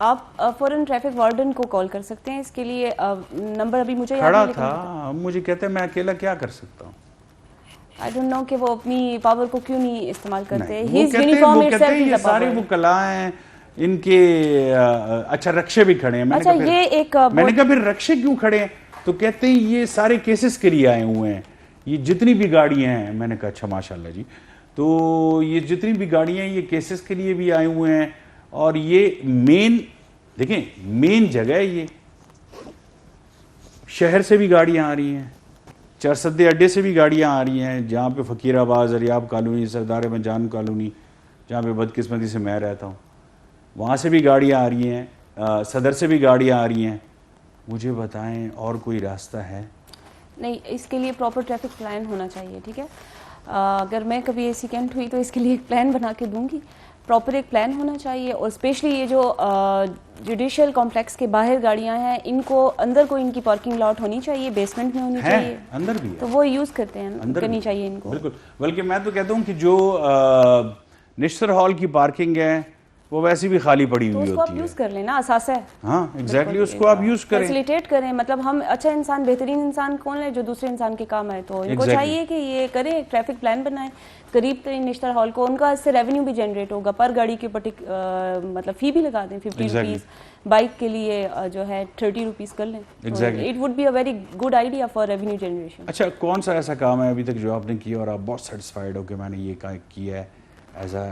آپ فوراً ٹریفک وارڈن کو کال کر سکتے ہیں. اس کے لیے نمبر ابھی مجھے کھڑا تھا, مجھے کہتے ہیں میں اکیلا کیا کر سکتا ہوں. آئی ڈونٹ نو کہ وہ اپنی پاور کو کیوں نہیں استعمال کرتے. وہ کہتے ہیں یہ سارے وکلاء ہیں ان کے. اچھا رکشے بھی کھڑے ہیں. میں نے کہا پھر رکشے کیوں کھڑے ہیں؟ تو کہتے ہیں یہ سارے کیسز کے لیے آئے ہوئے ہیں, یہ جتنی بھی گاڑیاں ہیں. میں نے کہا اچھا ماشاءاللہ جی, تو یہ جتنی بھی گاڑیاں ہیں یہ کیسز کے لیے بھی آئے ہوئے ہیں. اور یہ دیکھیں مین جگہ ہے, یہ شہر سے بھی گاڑیاں آ رہی ہیں, چارسدے اڈے سے بھی گاڑیاں آ رہی ہیں, جہاں پہ فقیر آباد, اریاب کالونی, سردار احمد جان کالونی, جہاں پہ بدقسمتی سے میں رہتا ہوں, وہاں سے بھی گاڑیاں آ رہی ہیں, صدر سے بھی گاڑیاں آ رہی ہیں. مجھے بتائیں اور کوئی راستہ ہے؟ نہیں. اس کے لیے پراپر ٹریفک پلان ہونا چاہیے. ٹھیک ہے, اگر میں کبھی ایسی کینٹ ہوئی تو اس کے لیے ایک پلان بنا کے دوں گی. پراپر ایک پلان ہونا چاہیے. اور اسپیشلی یہ جو جوڈیشل کمپلیکس کے باہر گاڑیاں ہیں, ان کو اندر کوئی ان کی پارکنگ لاٹ ہونی چاہیے, بیسمنٹ میں ہونی چاہیے. اندر بھی تو وہ یوز کرتے ہیں, کرنی چاہیے ان کو. بالکل. بلکہ میں تو کہتا ہوں کہ جو نشتر ہال کی پارکنگ ہے وہ ویسی بھی خالی پڑی ہوئی ہوتی ہے, اس کو آپ یوز کر لیں نا, اثاثہ ہے. ہاں ایگزیکٹلی, اس کو آپ یوز کریں, فیسیلیٹیٹ کریں. مطلب ہم اچھا انسان, بہترین انسان کون ہے؟ جو دوسرے انسان کے کام آئے. تو ان کو چاہیے کہ یہ کریں, ٹریفک پلان بنائیں قریب ترین نشتر ہال کو. ان کا اس سے ریونیو بھی جنریٹ ہوگا, پر گاڑی کے مطلب فی بھی لگا دیں 50 روپیز, بائک کے لیے جو ہے 30 روپیز کر لیں. It would be a very good idea for revenue generation. اچھا کون سا ایسا کام ہے ابھی تک جو آپ نے کیا اور آپ بہت سیٹسفائیڈ ہو کہ میں نے یہ کیا ہے as a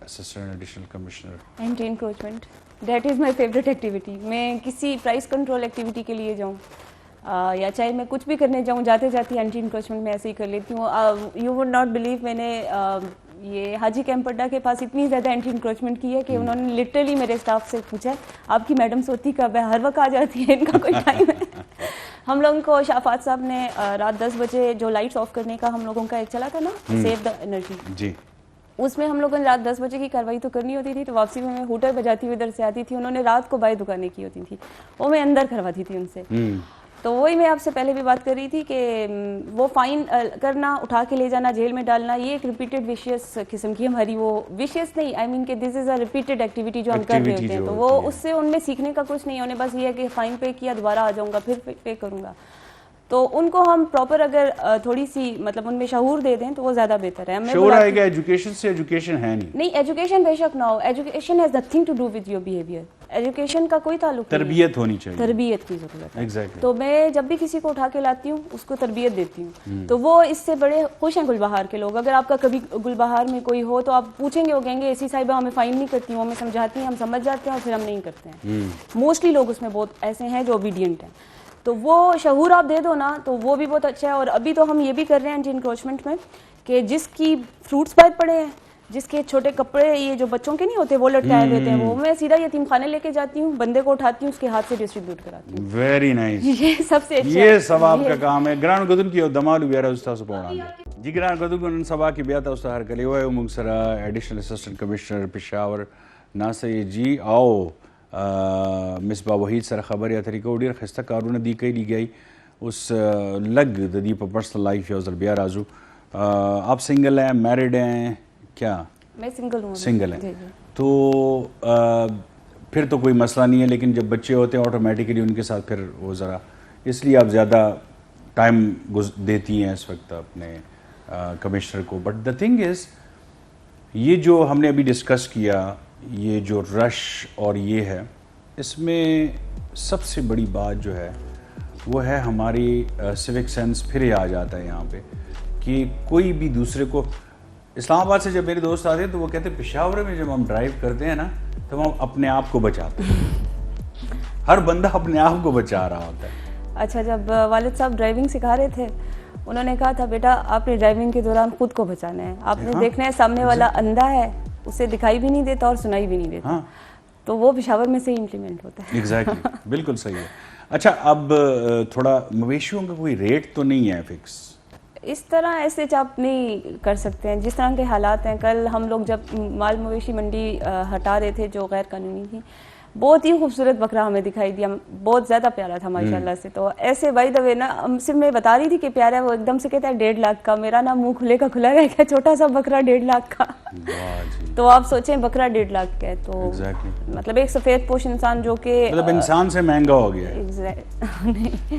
assistant additional commissioner? Anti encroachment, that is my favourite activity. میں کسی پرائس کنٹرول ایکٹیویٹی کے لیے جاؤں یا چاہے میں کچھ بھی کرنے جاؤں, جاتے جاتی اینٹی انکروچمنٹ میں ایسے ہی کر لیتی ہوں. یو وڈ ناٹ بلیو, میں نے یہ حاجی کیمپ اڈا کے پاس اتنی زیادہ اینٹی انکروچمنٹ کی ہے کہ انہوں نے لٹرلی میرے اسٹاف سے پوچھا آپ کی میڈم سوتی کب ہے؟ ہر وقت آ جاتی ہے, ان کا کوئی ٹائم ہے؟ ہم لوگوں کو شافات صاحب نے رات 10 بجے جو لائٹس آف کرنے کا ہم لوگوں کا ایک چلا تھا نا, سیو دا انرجی, جی, اس میں ہم لوگوں نے رات 10 بجے کی کاروائی تو کرنی ہوتی تھی. تو واپسی میں ہوٹل بجاتی ہوئی ادھر سے آتی تھی. انہوں نے رات کو باہر دکانیں کی ہوتی تھی, وہ میں اندر کرواتی تھی ان سے. تو وہی میں آپ سے پہلے بھی بات کر رہی تھی کہ وہ فائن کرنا, اٹھا کے لے جانا, جیل میں ڈالنا, یہ ایک ریپیٹڈ ویشیس قسم کی ہماری, وہ ویشیس نہیں, آئی مین کہ دس از اے ریپیٹڈ ایکٹیویٹی جو ہم کر رہے ہوتے ہیں. تو وہ اس سے ان میں سیکھنے کا کچھ نہیں ہے, انہیں بس یہ ہے کہ فائن پے کیا, دوبارہ آ جاؤں گا, پھر پے کروں گا. تو ان کو ہم پراپر اگر تھوڑی سی مطلب ان میں شعور دے دیں تو وہ زیادہ بہتر ہے. شعور آئے گا. ایجوکیشن سے ایجوکیشن ہے نہیں, ایجوکیشن بے شک نہ ہو, education has nothing to do with your behaviour. Education کا کوئی تعلق نہیں, تربیت ہونی چاہیے, تربیت کی ضرورت ہے. Exactly. تو میں جب بھی کسی کو اٹھا کے لاتی ہوں اس کو تربیت دیتی ہوں. تو وہ اس سے بڑے خوش ہیں گلبہار کے لوگ. اگر آپ کا کبھی گلبہار میں کوئی ہو تو آپ پوچھیں گے, وہ کہیں گے اسی صاحبہ ہمیں فائن نہیں کرتی, وہ ہمیں سمجھاتی ہیں, ہم سمجھ جاتے ہیں اور پھر ہم نہیں کرتے ہیں. موسٹلی لوگ اس میں بہت ایسے ہیں جو اوبیڈینٹ ہیں. تو وہ شعور آپ دے دو نا تو وہ بھی بہت اچھا ہے. اور ابھی تو ہم یہ بھی کر رہے ہیں اینٹی انکروچمنٹ میں کہ جس کی فروٹس باہر پڑے ہیں, جس کے چھوٹے کپڑے یہ جو بچوں کے نہیں ہوتے وہ لٹکائے ہوتے ہیں, وہ میں سیدھا یتیم خانے لے کے جاتی ہوں, بندے کو اٹھاتی ہوں, اس کے ہاتھ سے ڈسٹریبیوٹ کراتی ہوں. Very nice. یہ سب سے اچھا, یہ ثواب کا کام ہے. گران گدن کی دمال ویرا استاد سپوران جی, گران گدن کو سبا کی بیاتا استاد ہر کلی ہوئے مگسرا ایڈیشنل اسسٹنٹ کمشنر پشاور ناسے جی. آؤ مصباح وحید سر خبر یا طریقہ اڈیر خستہ کارون دی کئی لی گئی اس لگ دی پر پرسنل لائف یا بیا رازو. آپ سنگل ہیں, میرڈ ہیں کیا؟ میں سنگل ہوں. سنگل ہیں تو پھر تو کوئی مسئلہ نہیں ہے, لیکن جب بچے ہوتے ہیں آٹومیٹکلی ان کے ساتھ پھر وہ ذرا, اس لیے آپ زیادہ ٹائم دیتی ہیں اس وقت اپنے کمشنر کو. بٹ دا تھنگ از یہ جو ہم نے ابھی ڈسکس کیا, یہ جو رش اور یہ ہے, اس میں سب سے بڑی بات جو ہے وہ ہے ہماری سیوک سینس. پھر یہ آ جاتا ہے یہاں پہ کہ کوئی بھی دوسرے کو, اسلام آباد سے جب میرے دوست آتے ہیں تو وہ کہتے ہیں پشاور میں جب ہم ڈرائیو کرتے ہیں نا تو ہم اپنے آپ کو بچاتے ہیں. ہر بندہ اپنے آپ کو بچا رہا ہوتا ہے. اچھا, جب والد صاحب ڈرائیونگ سکھا رہے تھے انہوں نے کہا تھا بیٹا آپ نے ڈرائیونگ کے دوران خود کو بچانا ہے, آپ نے دیکھنا ہے سامنے والا اندھا ہے, اسے دکھائی بھی نہیں دیتا اور سنائی بھی نہیں دیتا. تو وہ پشاور میں سے ہی امپلیمنٹ ہوتا ہے. ایگزیکٹلی, بالکل صحیح ہے. اچھا, اب تھوڑا مویشیوں کا کوئی ریٹ تو نہیں ہے فکس؟ اس طرح ایسے آپ نہیں کر سکتے ہیں جس طرح کے حالات ہیں. کل ہم لوگ جب مال مویشی منڈی ہٹا رہے تھے جو غیر قانونی تھی, بہت ہی خوبصورت بکرا ہمیں دکھائی دیا, بہت زیادہ پیارا تھا ماشاءاللہ سے. تو ایسے بائی دا وے نا صرف میں بتا رہی تھی کہ پیارا ہے, وہ ایک دم سے کہتا ہے 1.5 لاکھ کا, میرا نا منہ کھلے کا کھلا رہ گیا, چھوٹا سا بکرا 1.5 لاکھ کا. تو آپ سوچیں بکرا 1.5 لاکھ کا ہے, تو مطلب ایک سفید پوش انسان جو کہ مطلب انسان سے مہنگا ہو گیا ہے.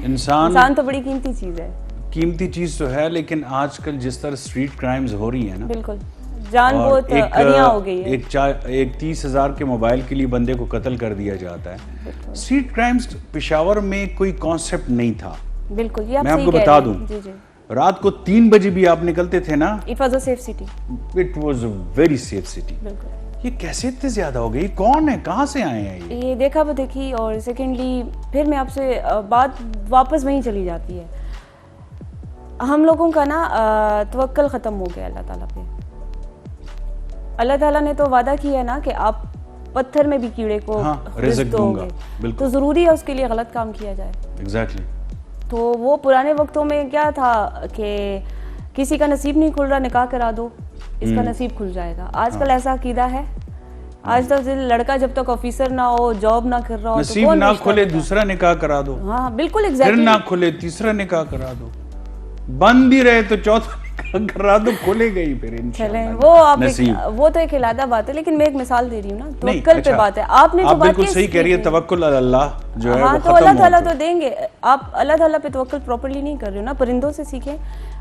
انسان تو بڑی قیمتی چیز ہے, قیمتی چیز تو ہے, لیکن آج کل جس طرح اسٹریٹ کرائمز ہو رہی ہیں نا, بالکل جان بہت اریاں ہو گئی ہے. ایک 30,000 کے موبائل کے لیے بندے کو قتل کر دیا جاتا ہے. اسٹریٹ کرائمز پشاور میں کوئی کانسیپٹ نہیں تھا. بالکل, یہ میں آپ کو بتا دوں, رات کو 3 بجے بھی آپ نکلتے تھے نا, it was a safe city. It was a very safe city. یہ کیسے اتنے زیادہ ہو گئی, کون ہے, کہاں سے آئے ہیں یہ دیکھا وہ دیکھی. اور سیکنڈلی پھر میں آپ سے بات واپس وہیں چلی جاتی ہے, ہم لوگوں کا نا توکل ختم ہو گیا اللہ تعالیٰ پہ. اللہ تعالیٰ نے تو وعدہ کیا ہے نا کہ آپ پتھر میں بھی کیڑے کو رزق دو گے, تو ضروری ہے اس کے لیے غلط کام کیا جائے. ایگزیکٹلی. تو وہ پرانے وقتوں میں کیا تھا کہ کسی کا نصیب نہیں کھل رہا, نکاح کرا دو, اس کا نصیب کھل جائے گا. آج کل ایسا عقیدہ ہے, آج تک لڑکا جب تک آفیسر نہ ہو, جاب نہ کر رہا ہو, نصیب نہ کھلے دوسرا نکاح کرا دو. ہاں بالکل پھر ایگزیکٹلی. نہ کھلے تیسرا نکاح کرا دو, بند بھی رہے تو چوتھا نکاح کرا دو, کھلے گئی پھر چلیں. وہ آپ وہ تو ایک علیحدہ بات ہے, لیکن میں ایک مثال دے رہی ہوں نا, توکل پہ بات ہے. آپ نے تو بات بالکل صحیح کہہ رہی ہے, توکل اللہ جو ہے ہاں, تو اللہ تعالیٰ تو دیں گے. آپ اللہ تعالیٰ پہ توکل پراپرلی نہیں کر رہے ہو نا. پرندوں سے سیکھیں,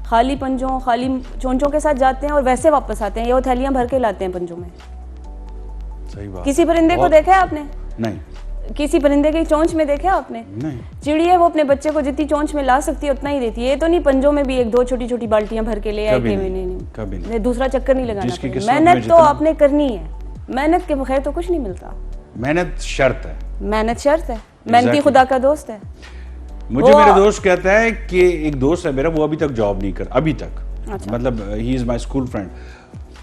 خالی پنجوں خالی چونچوں کے ساتھ جاتے ہیں اور ویسے واپس آتے ہیں, یہ تھیلیاں بھر کے لاتے ہیں پنجوں میں. صحیح بات. کسی پرندے کو دیکھا ہے آپ نے؟ نہیں. کسی پرندے کی چونچ میں دیکھا آپ نے؟ نہیں. چڑی ہے, وہ اپنے بچے کو جتنی چونچ میں لا سکتی ہے اتنا ہی دیتی ہے. یہ تو نہیں پنجوں میں بھی 1-2 چھوٹی چھوٹی بالٹیاں بھر کے لے آئے کہ نہیں, دوسرا چکر نہیں لگانا. محنت تو آپ نے کرنی ہے, محنت کے بغیر تو کچھ نہیں ملتا. محنت شرط ہے, محنت شرط ہے, محنتی خدا کا دوست ہے. مجھے میرا دوست کہتا ہے کہ ایک دوست ہے میرا, وہ ابھی تک جاب نہیں کر, ابھی تک, مطلب ہی از مائی اسکول فرینڈ.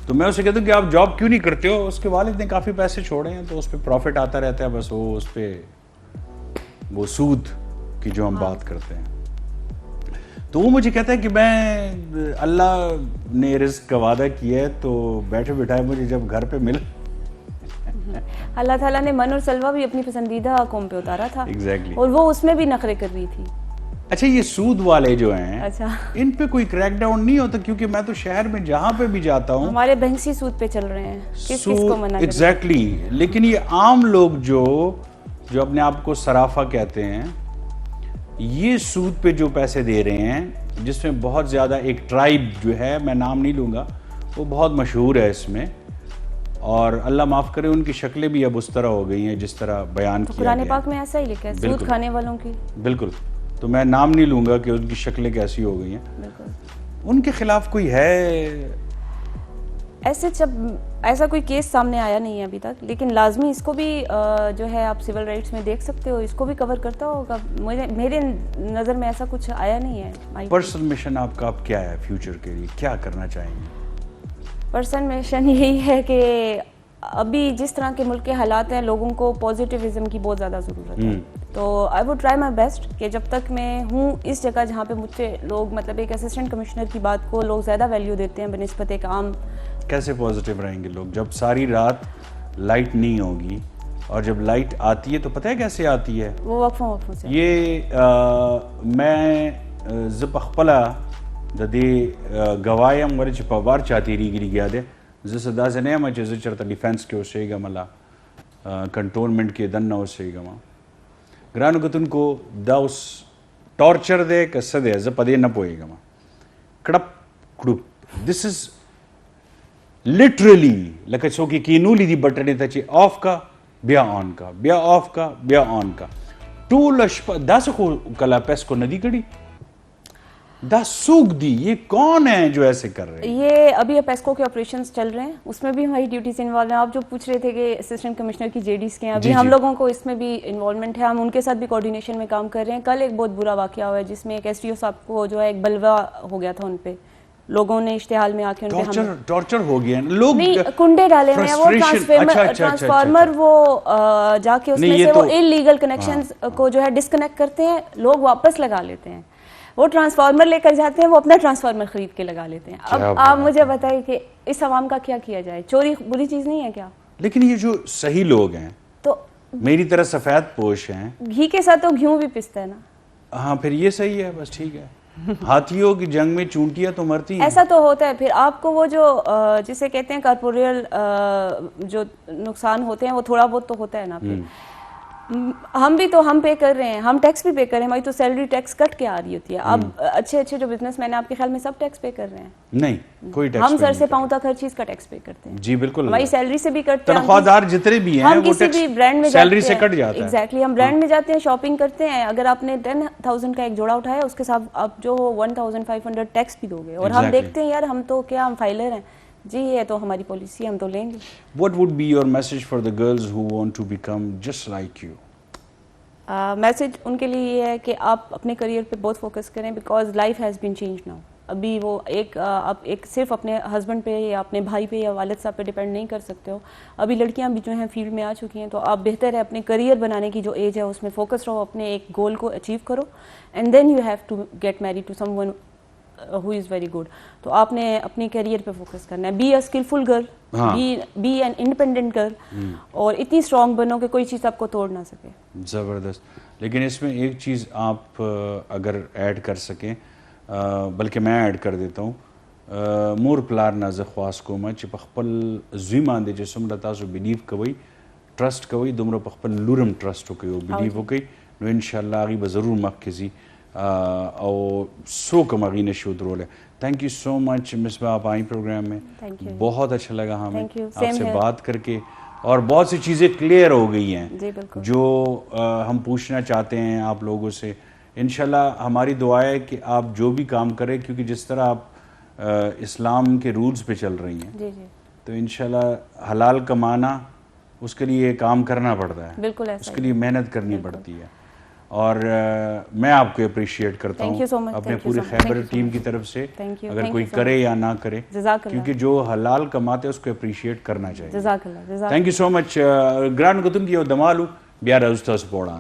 تو میں اسے کہتا ہوں کہ آپ جاب کیوں نہیں کرتے ہو؟ اس کے والد نے کافی پیسے چھوڑے ہیں, تو اس پہ پروفٹ آتا رہتا ہے, بس وہ اس پہ وہ سود کی جو ہم بات کرتے ہیں. تو وہ مجھے کہتا ہے کہ میں اللہ نے رزق کا وعدہ کیا ہے, تو بیٹھے بٹھائے مجھے جب گھر پہ ملا. اللہ تعالیٰ نے من اور سلوہ بھی اپنی پسندیدہ قوم پہ اتارا تھا, اور وہ اس میں بھی نخرے کر رہی تھی. اچھا, یہ سود والے جو ہیں ان پہ کوئی کریک ڈاؤن نہیں ہوتا؟ کیونکہ میں تو شہر میں جہاں پہ بھی جاتا ہوں ہمارے بینک سود پہ چل رہے ہیں, کس کو منع کریں. ایگزیکٹلی. لیکن یہ عام لوگ جو اپنے آپ کو صرافہ کہتے ہیں, یہ سود پہ جو پیسے دے رہے ہیں, جس میں بہت زیادہ ایک ٹرائب جو ہے, میں نام نہیں لوں گا, وہ بہت مشہور ہے اس میں, اور اللہ معاف کرے ان کی شکلیں بھی اب اس طرح ہو گئی ہیں جس طرح بیان کیا گیا. قرآن پاک میں ایسا ہی لکھا ہے, سود کھانے والوں کی. بالکل. تو میں نام نہیں لوں گا کہ ان کی شکلیں کیسی ہو گئی ہیں. ان کے خلاف کوئی ہے ایسا کوئی کیس سامنے آیا نہیں ہے ابھی تک, لیکن لازمی اس کو بھی جو ہے آپ سول رائٹس میں دیکھ سکتے ہو, اس کو بھی کور کرتا ہوگا. میرے نظر میں ایسا کچھ آیا نہیں ہے. پرسنل مشن آپ کا اب کیا ہے فیوچر کے لیے, کیا کرنا چاہیں گے؟ پرسنل مشن یہی ہے کہ ابھی جس طرح کے ملک کے حالات ہیں, لوگوں کو پازیٹیوزم کی بہت زیادہ ضرورت ہے. تو I would try my best کہ جب تک میں ہوں اس جگہ جہاں پہ مجھ سے لوگ, مطلب ایک اسسٹنٹ کمشنر کی بات کو لوگ زیادہ ویلیو دیتے ہیں بنسبت ایک عام. کیسے پازیٹیو رہیں گے لوگ جب ساری رات لائٹ نہیں ہوگی, اور جب لائٹ آتی ہے تو پتہ ہے کیسے آتی ہے؟ وہ وقفوں سے. یہ میں زپخپلا ددی گوایم ورچ پوار چاہتی ریگری گیا دے زسدا زنے ما چز چرتا ڈیفنس کے اوسے گا ملا کنٹونمنٹ کے دن نہ اوسے گا ما گرانو گتن کو داوس ٹارچر دے کس دے ز پدے نہ پوئے گا ما کڑپ کڑپ. دس از لٹرلی لکه څوک کینولی دی بٹن ته چې آف کا بیا آن کا, بیا آف کا بیا آن کا, ټول شپه داسې خو کلا پیس کو ندی کړي, دا سوک دی. یہ کون ہیں جو ایسے کر رہے ہیں؟ یہ ابھی پیسکو کے آپریشنز چل رہے ہیں, اس میں بھی ہماری ڈیوٹیز انوالو ہیں. آپ جو پوچھ رہے تھے کہ اسسٹنٹ کمشنر کی جے ڈیز کے ہیں, ابھی ہم لوگوں کو اس میں بھی انوالومنٹ ہے, ہم ان کے ساتھ بھی کوارڈینیشن میں کام کر رہے ہیں. کل ایک بہت برا واقعہ ہوا ہے جس میں ایک ایس ٹی او صاحب کو جو ہے ایک بلوا ہو گیا تھا, ان پہ لوگوں نے اشتعال میں آ کے ان پہ ٹارچر ہو گیا, لوگ نہیں کنڈے ڈالے ہوئے ہیں, وہ ٹرانسفارمر وہ جا کے اس میں سے وہ انلیگل کنیکشنز کو جو ہے ڈسکنیکٹ کرتے ہیں, لوگ واپس لگا لیتے ہیں. وہ ٹرانسفارمر لے کر جاتے ہیں, وہ اپنا ٹرانسفارمر خرید کے لگا لیتے ہیں. اب آپ مجھے بتائیے کہ اس عوام کا کیا کیا جائے؟ چوری بری چیز نہیں ہے کیا؟ لیکن یہ جو صحیح لوگ ہیں تو میری طرح سفید پوش ہیں. گھی کے ساتھ تو گھیوں بھی پستا ہے نا. ہاں پھر یہ صحیح ہے, بس ٹھیک ہے. ہاتھیوں کی جنگ میں چونٹیاں تو مرتی ہیں. ایسا تو ہوتا ہے. پھر آپ کو وہ جو جسے کہتے ہیں کارپوریل جو نقصان ہوتے ہیں وہ تھوڑا بہت تو ہوتا ہے نا. پھر ہم پے کر رہے ہیں, ہم ٹیکس بھی پے کر رہے ہیں, ہماری تو سیلری ٹیکس کٹ کے آ رہی ہوتی ہے. اب اچھے جو بزنس مین ہیں آپ کے خیال میں سب ٹیکس پے کر رہے ہیں؟ نہیں, کوئی ٹیکس ہم سر سے پاؤں تک ہر چیز کا ٹیکس پے کرتے ہیں. جی بالکل, ہماری سیلری سے بھی کرتے ہیں. تنخواہ دار جتنے بھی ہیں ہم وہ کسی بھی برانڈ میں سیلری سے کٹ جاتا ہے. ایگزیکٹلی, ہم برانڈ میں جاتے ہیں, شاپنگ کرتے ہیں, اگر آپ نے 10,000 کا ایک جوڑا اٹھایا اس کے ساتھ آپ جو 1,500 ٹیکس بھی دو گے. اور ہم دیکھتے ہیں یار ہم تو کیا, ہم فائلر ہیں جی, یہ تو ہماری پالیسی, ہم تو لیں گے. What would be your message for the girls who want to become just like you? Message in کے لیے یہ ہے کہ آپ اپنے کریئر پہ بہت فوکس کریں, because life has been change now. ابھی وہ آپ ایک صرف اپنے ہسبینڈ پہ یا اپنے بھائی پہ یا والد صاحب پہ ڈپینڈ نہیں کر سکتے ہو. ابھی لڑکیاں بھی جو ہیں فیلڈ میں آ چکی ہیں, تو آپ بہتر ہے اپنے کریئر بنانے کی جو ایج ہے اس میں فوکس رہو, اپنے ایک گول کو اچیو کرو, and then you have to get married to someone who is very good. تو آپ نے اپنے کیریئر پہ فوکس کرنا ہے. Be a skilful girl, be an independent girl, اور اتنی اسٹرانگ بنو کہ کوئی چیز آپ کو توڑ نہ سکے. زبردست. لیکن اس میں ایک چیز آپ اگر ایڈ کر سکیں, بلکہ میں ایڈ کر دیتا ہوں, مور پلار نه زه خواست کوم چې په خپل زوی باندې چې څومره تاسو بلیو کوئ, ټرسټ کوئ, دومره په خپل لور هم ټرسټ وکړئ او بلیو وکړئ, نو انشاءالله هغې به ضرور مخکې ځي او څوک هم هغې نشي ودرولی. تھینک یو سو مچ مصباح, آپ آئیں پروگرام میں, بہت اچھا لگا ہمیں آپ سے بات کر کے, اور بہت سی چیزیں کلیئر ہو گئی ہیں جو ہم پوچھنا چاہتے ہیں آپ لوگوں سے. انشاءاللہ ہماری دعا ہے کہ آپ جو بھی کام کریں, کیونکہ جس طرح آپ اسلام کے رولز پہ چل رہی ہیں, تو انشاءاللہ حلال کمانا اس کے لیے کام کرنا پڑتا ہے, اس کے لیے محنت کرنی پڑتی ہے. اور میں آپ کو اپریشیٹ کرتا ہوں اپنے پورے خیبر ٹیم کی طرف سے, اگر کوئی کرے یا نہ کرے, کیونکہ جو حلال کماتے اس کو اپریشیٹ کرنا چاہیے. تھینک یو سو مچ. گران گتن کی دمالو بیا راځو سپورٹ آن.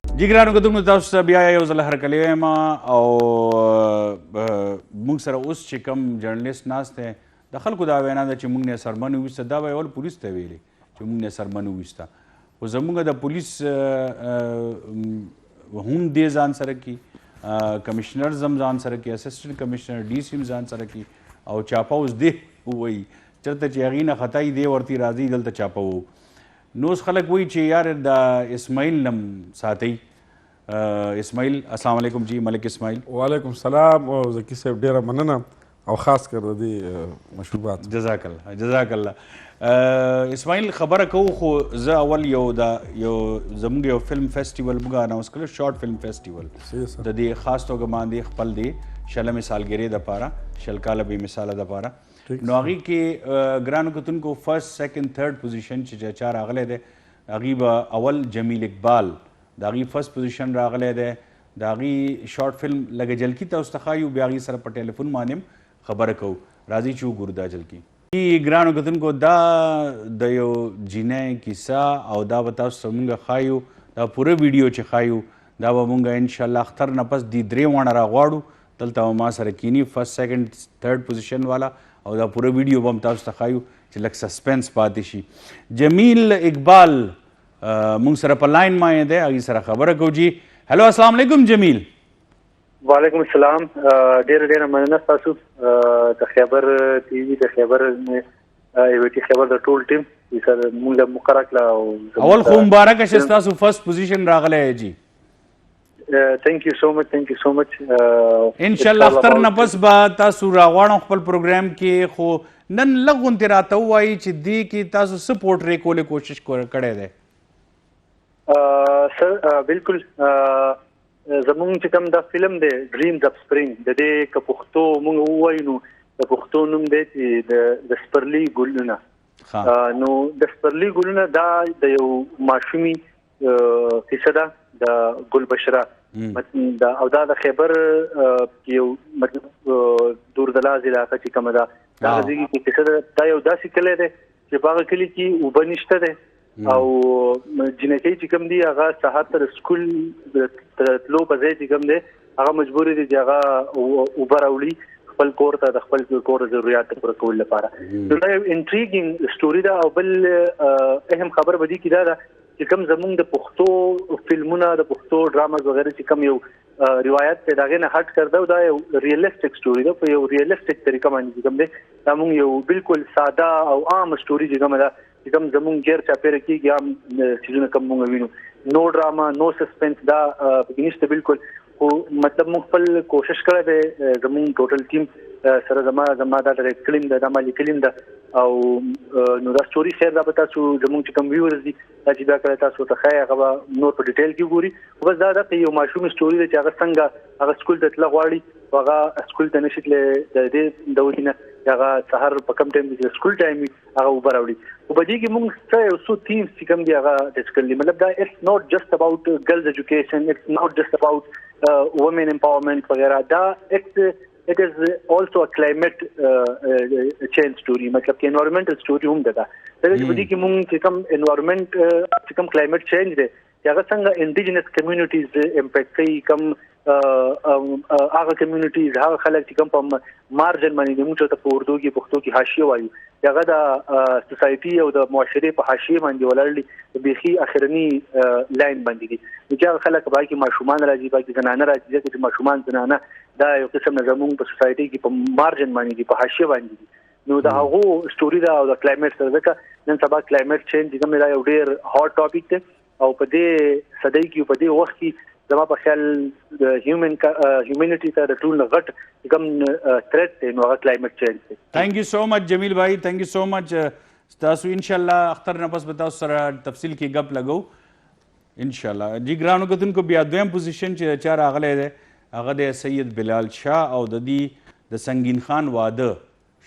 جی ګرانو کتونکو تاسو ته بیا یو ځل هرکلی وایم, او موږ سره اوس چې کوم جرنلسټ ناست دی, د خلکو دا وینا ده چې موږ نه سرمن وویسته, دا به یې اول پولیس ته ویلې چې موږ نه سرمن وویسته, خو زموږ د پولیس هم دې ځان سره کی, کمشنر هم ځان سره کی, اسسټنټ کمشنر ډي سی هم ځان سره کی, او چاپه اوس دې ووایي چېرته چې هغې نه خطا یې دې ورتې راځي دلته چاپه وو. نو اوس خلک وایي چې یار د اسماعیل نم ساتئ. اسماعیل السلام علیکم. جی ملک اسماعیل. وعلیکم السلام. او ذکي صاحب ډیره مننه, او خاص کر د دې مشروبات. جزاک الله جزاک الله. اسماعیل خبره کوو, خو زه اول یو زموږ یو فلم فیسټیول موږ اناونس کړو, شارټ فلم فیسټیول د دې خاص توګه باندې خپل دی شلمې سالګرې دپاره, شل کاله بې مثاله دپاره. نو هغې کې ګرانو کتونکو فرسٹ سیکنډ تھرډ پوزیشن چې چا راغلی دی, هغې به اول جمیل اقبال د هغې فرسٹ پوزیشن راغلی دی. د هغې شارټ فلم لږه جلکي تاسو ته ښایو, بیا هغې سره په ټلیفون باندې هم خبره کوو. راځئ چې وګورو دا جلکي. ګرانو کتونکو دا د یو جینۍ کیسه, او دا به تاسو ته مونږ ښایو, دا پوره ویډیو چې ښایو دا به مونږ انشاءالله اختر نه پس دې درې واړه راغواړو, دلته به ما سره کینی فرسٹ سیکنډ تھرډ پوزیشن والا, او دا پوره ویډیو به هم تاسو ته ښایو چې لږ سسپینس پاتې شي. جمیل اقبال مونږ سره په لاین باندې دی, هغې سره خبره کوو. جی هلو السلام علیکم جمیل. وعلیکم السلام. ډېره ډېره مننه ستاسو د خیبر ټي وي, د خیبر ایوټي خیبر د ټول ټیم سره مونږ له مقرره کړه. اول خو مبارکه چې ستاسو فرسٹ پوزیشن راغلی دی. جی thank you so much, thank you so much. انشاءالله اختر نه پس به تاسو راغواړم خپل پروګرام کې, خو نن لږ غونتې راته ووایي چې دې کې تاسو څه پورټرې کولې کوشش کړی دی. سر بالکل زمونږ چې کوم دا فلم دی ډریمز اف سپرینګ, د دې که پښتو مونږ ووایو نو د پښتو نوم دی چې د سپرلي ګلونه. نو د سپرلي ګلونه دا د یو ماشومي کیسه ده د ګلبشره, او دا د خیبر یو دور دراز علاقه چې کومه ده, دا ځای کې کیسه ده. دا یو داسې کلی دی چې په هغه کلي کې اوبه نشته دی, او جنکۍ چې کوم دي هغه سهار تر سکول تلو په ځای چې کوم دی هغه مجبور دي چې هغه اوبه راوړي خپل کور ته د خپل کور ضرورت پوره کول لپاره. دا یو انټریګینګ سټوري ده. او بل اهم خبر بدی کی دا چې کوم زمونږ د پښتو فلمونه د پښتو ډراماز وغیرہ چې کوم یو روایت ته داغه نه هټ کړو دا یو ریئلیسټک سټوري ده. په یو ریئلیسټک طریقه باندې کوم دی دا موږ یو بالکل ساده او عام سټوري چې کوم دا چې کوم زمونږ غیر چاپیره کیږي عام چیزونه کوم موږ وینو. نو ډراما نو سسپنس دا بګینشته بالکل. خو مطلب موږ خپل کوشش کړی دی زمونږ ټوټل ټیم سره زما دا ډایرکټ کلیم ده دا مالي کلیم ده او نو دا سټوري خیر دا به تاسو زمونږ چې کوم ویورز دي چې دا کړی تاسو ته ښایي هغه نور په ډیټیل کې ګوري. بس دا یو ماشوم سټوري دی چې هغه څنګه هغه سکول ته تلل غواړي هغه سکول ته نشي تللی د دې د وجې نه هغه سهار په کم ټایم کې سکول ټایم وي هغه اوبه راوړي. خو په دې کې موږ څه یو څو تیمز چې کوم دي هغه ډسکس کړلي. مطلب دا it's not just about girls education it's not just about women empowerment وغیرہ. دا it is also a climate change story. مطلب کہ environmental story هم ده. دا چې بدی کې مونږ چې کوم environment چې کوم climate change ده چې هغه څنګه indigenous communities impact کوي کوم هغه communities هغه خلک چې کوم په مارجن باندې موږ ته په اردو کې پښتو کې حاشیه وایو هغه د سوسایټي او د معاشري په حاشیه باندې ولرلي بيخي اخرنی لاین باندې دي. چې هغه خلک باقي ماشومان راځي باقي زنانه راځي چې ماشومان زنانه دا یو قسم نه زموږ په سوسایټي کې په مارجن باندې دي په حاشیه باندې دي. نو دا هغه سټوري دا او د کلایمټ سره ځکه نن سبا کلایمټ چینج کوم دا یو ډیر هاټ ټاپک دی او په دې صدۍ کې په دې وخت کې زما په خیال د هیومنټي ته د ټول غټ کوم تھریټ دی نو هغه کلایمټ چینج دی. Thank you so much Jamil بھائی تھینک یو سو مچ. تاسو ان شاء الله اختر نه پس به تاسو سره تفصیل کې غپ لګو ان شاء الله. جی ګرانو کتونکو بیا دویم پوزیشن چې چا راغلی دی هغه د سید بلال شاه او د دې د سنگین خان واده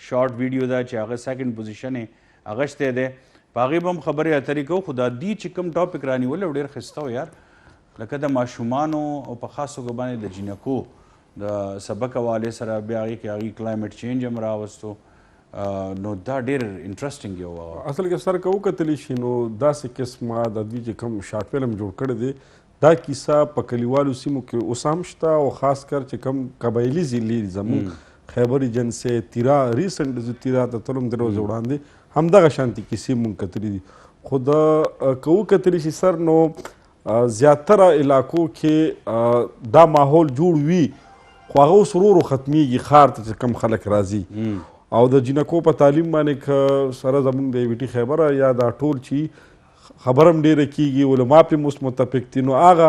شارټ ویډیو دا چې هغه سیکنډ پوزیشن یې اغشتی دی. په هغې به هم خبرې اترې کوو. خو دا دی چې کوم ټاپک رانیولی ډېر ښایسته و یار لکه د ماشومانو او په خاص توګه باندې د جینکو د سبق حوالې سره بیا هغې کې هغې کلایمټ چینج هم راوستو نو دا ډېر انټرسټینګ یو. اصل کې سر که وکتلی شي نو داسې قسمه د دوی چې کوم شارټ فلم جوړ کړی دی دا کیسه په کلیوالو سیمو کې اوس هم شته او خاص کر چې کوم قبایلي ضلعې دي زموږ خیبر جنسې تیرا ریسنټ زه تیرا ته تلم د ورځې وړاندې همدغه شانتې کیسې مونږ کتلي دي. خو د که وکتلی شي سر نو زیاتره علاقو کې دا ماحول جوړ وي خو هغه اوس ورو ورو ختمیږي ښار ته چې کوم خلک راځي او د جینکو په تعلیم باندې که سره زمونږ د ویټي خیبره یا دا ټول چې خبر هم ډیره کیږي علما پې اوس متفق دي نو هغه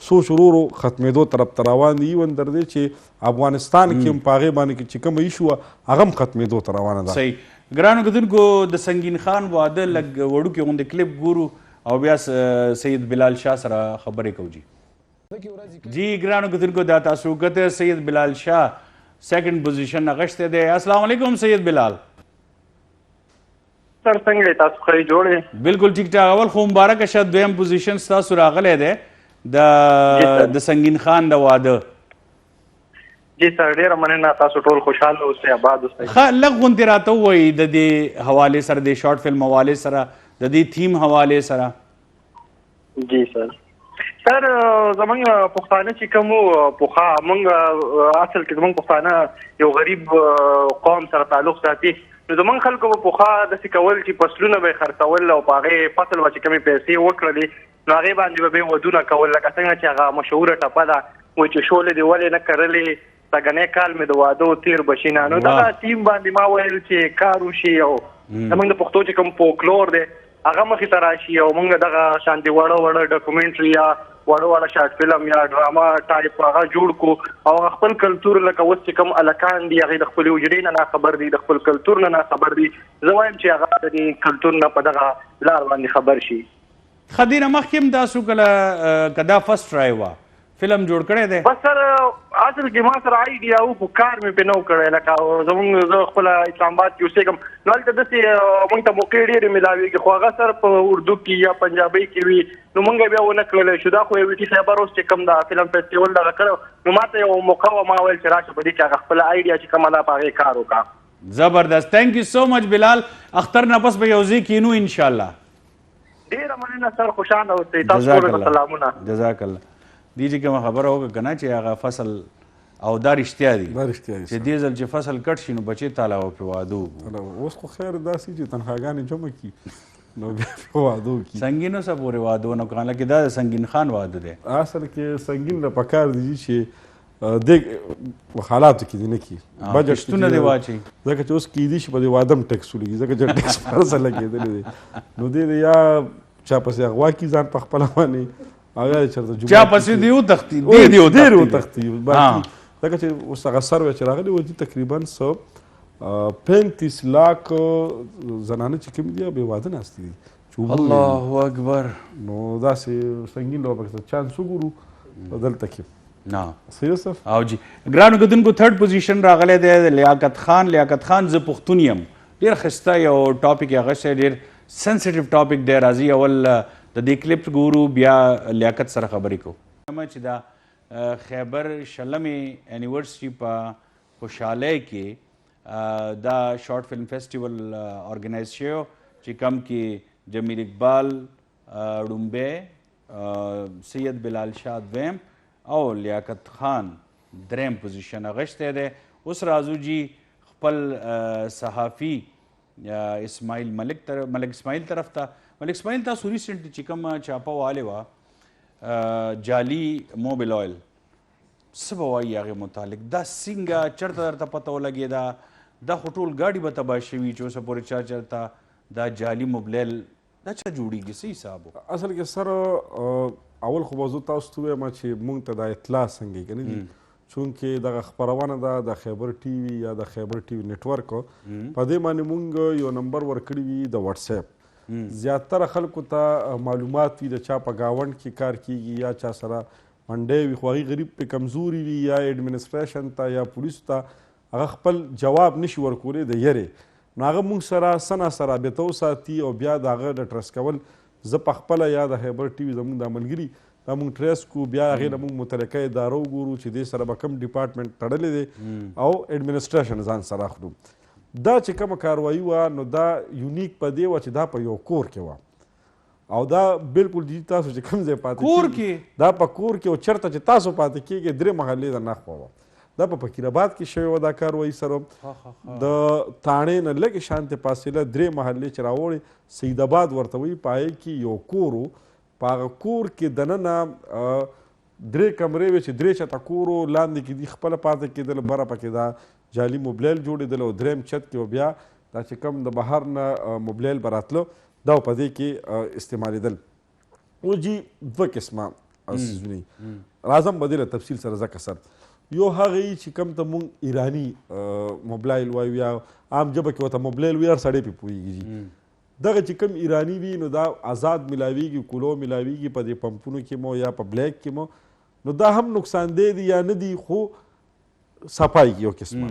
سوچ ورو ورو ختمېدو طرف ته روان دي. ایون تر دې چې افغانستان کې هم په هغې باندې چې کومه ایشو هغه هم ختمېدو ته روانه ده. صحیح. ګرانو کتونکو د سنگین خان واده لږ وړوکې غوندې کلیپ ګورو او بیا سید بلال شاه سره خبرې کوو. جی ګرانو کتونکو دا تاسو وکته سید بلال شاه سیکنډ پوزیشن اغشتی دی. السلام علیکم سید بلال. سر څنګه تاسو ښه جوړ بالکل ټیک ټاک. اول خو مبارکه شه دویم پوزیشن ستاسو راغلی دی د سنگین خان د واده. جی سر ډیره مننه تاسو ټول خوشحاله اوسئ آباد اوسئ. ښه لږ غوندې راته ووایي د دې حوالې سره د شارټ فلم حوالې سره د دې تھیم حوالې سره. جی سر زمونږ پښتانه چې کوم پخوا موږ اصل کې زمونږ پښتانه یو غریب قوم سره تعلق ساتي نو زمونږ خلکو به پخوا داسې کول چې فصلونه به یې خرڅول او په هغې فصل به چې کومې پیسې وکړلې نو هغې باندې به یې ودونه کول لکه څنګه چې هغه مشهوره ټپه ده وایي چې شولې دې ولې نه کرلې سږنی کال مې د واده تیر بشینه. نو دغه ټیم باندې ما ویل چې کار وشي او زمونږ د پښتو چې کوم فولکلور دی هغه مخې ته راشي او موږ دغه شانتې وړه ډاکومنټري یا وړه شارټ فلم یا ډراما ټایپ هغه جوړ کړو او هغه خپل کلتور لکه اوس چې کوم الکان دي هغې د خپلې حجرې نه ناخبر دي د خپل کلتور نه ناخبر دي. زه وایم چې هغه د دې کلتور نه په دغه لار باندې خبر شي. ښه دې نه مخکې هم تاسو کله که دا فرسټ ټرای وه فلم جوړ کړی دی؟ بس سر اصل کې ما سره آیډیا و خو کار مې پرې نه و کړی لکه زموږ زه خپله اسلام آباد کې اوسېږم نو هلته داسې موږ ته موقع ډېرې میلاوېږي خو هغه سر په اردو کې یا پنجابۍ کې وي نو موږ بیا ونه کړلی شو. دا خو یو ویټي خیبر اوس چې کوم دا فلم فیسټیول دغه کړی نو ما ته یو موقع وه ما ویل چې راشه په دې کې هغه خپله آیډیا چې کومه ده په هغې کار وکړه. زبردست. تھینک یو سو مچ بلال. اختر نه پس به یو ځای کینو انشاءالله. ډېره مننه سر خوشحاله اوسئ. تاسو ټولو ته سلامونه. جزاک الله. دی چې کومه خبره وکړه که نه چې هغه فصل او دا رښتیا دي دا رښتیا دي چې دې ځل چې فصل کټ شي نو بچې تاله به پرې واده وکړو. اوس خو خیر داسې چې تنخواګانې جمع کړي نو بیا پرې واده وکړي. سنګینو څه پورې واده ونه کړه لکه دا د سنګین خان واده دی. اصل کې سنګین نه پکار دي چې دې حالاتو کې دي نه کړي بجټ کښتونه دې واچوي ځکه چې اوس کیدی شي په دې واده هم ټیکس ولګي ځکه چې ټیکس فرض لګېدلی دی نو دې یا چا پسې اغوا کړي ځان په خپله باندې هغه چېرته چا پسې دې وتښتي ډېر وتښتي باقي ځکه چې اوس هغه سروې چې راغلی و دي تقریبا 35 لاک زنانه چې کوم دي بې واده ناستې دي. الله اکبر. نو داسې سنګین لو پکې چانس وګورو دلته کې نه سیریس او جی ګرانو کتونکو تھرډ پوزیشن راغلی دی لیاقت خان زه پښتون یم. ډېر ښایسته یو ټاپک یې اخیستی ډېر سنسټیو ټاپک دی. راځي اول د دې کلیپ ګورو بیا لیاقت سره خبرې کوو چې دا خیبر شلمې یونیورسټي په خوشحالۍ کې دا شارټ فلم فیسټیول ارګنایز شوی چې کم کې جمیل اقبال ړومبی سید بلال شاه دویم او لیاقت خان دریم پوزیشن اغشتی دی. اوس راځو جی خپل صحافي اسماعیل ملک اسماعیل طرف ته. ملک اسماعیل تاسو ریسنټلی چې کومه چاپه والې وه جعلي موبل آیل څه به وایي هغې متعلق دا څنګه چېرته درته پته ولګېده دا خو ټول ګاډي به تباه شوي چې اوسه پورې چا چېرته دا جعلي موبلایل دا چا جوړېږي څه حساب و. اصل کې سر اول خو به زه تاسو ته ووایم چې موږ ته دا اطلاع څنګه که نه دي چونکې دغه خپرونه ده د خیبر ټي وي یا د خیبر ټي وي نیټورک په دې باندې موږ یو نمبر ورکړی وي د واتساپ. زیاتره خلکو ته معلومات وي د چا په ګاونډ کې کار کیږي یا چا سره منډی وي خو هغې غریب پې کمزوري وي یا ایډمنسټریشن ته یا پولیسو ته هغه خپل جواب نشي ورکولی د یرې نو هغه موږ سره سره رابطه وساتي او بیا د هغه د ټرس کول زه په خپله یا د خیبر ټي وي زموږ دا ملګري دا موږ ټریس کړو بیا هغې نه موږ متعلقه اداره وګورو چې دې سره به کوم ډپارټمنټ تړلی دی او ایډمنسټریشن ځان سره اخلو. دا چې کومه کاروایي وه نو دا یونیک په دې وه چې دا په یو کور کې وه او دا بالکل جی تاسو چې کوم ځای پاتې کور کې دا په کور کې او چېرته چې تاسو پاتې کېږئ 3 محلې د نخوا وه. دا په فقیرآباد کې شوې وه دا کاروایي سره د تاڼې نه لږې شانتې فاصله 3 محلې چې راوړې سید آباد ورته وایي په هغې کې یو کور و په هغه کور کې دننه 3 کمرې وې چې 3 چته کور و لاندې کې دي خپله پاتې کېدل بره پکې دا جعلي موبلایل جوړېدل او 3م چت کې بیا دا چې کوم د بهر نه موبلایل به راتلو دا په دې کې استعمالېدل. اوس جي 2 قسمه څیزونه راځم به دې له تفصیل سره ځکه سر یو هغې چې کوم ته مونږ ایراني موبلایل وایو یا عام ژبه کې ورته موبلایل وي هر سړی پرې پوهېږي. دغه چې کوم ایراني وي نو دا آزاد میلاویږي کولو میلاویږي په دې پمپونو کې مو یا په بلیک کې مو نو دا هم نقصان دی یا نه دی خو صفای یو قسمه.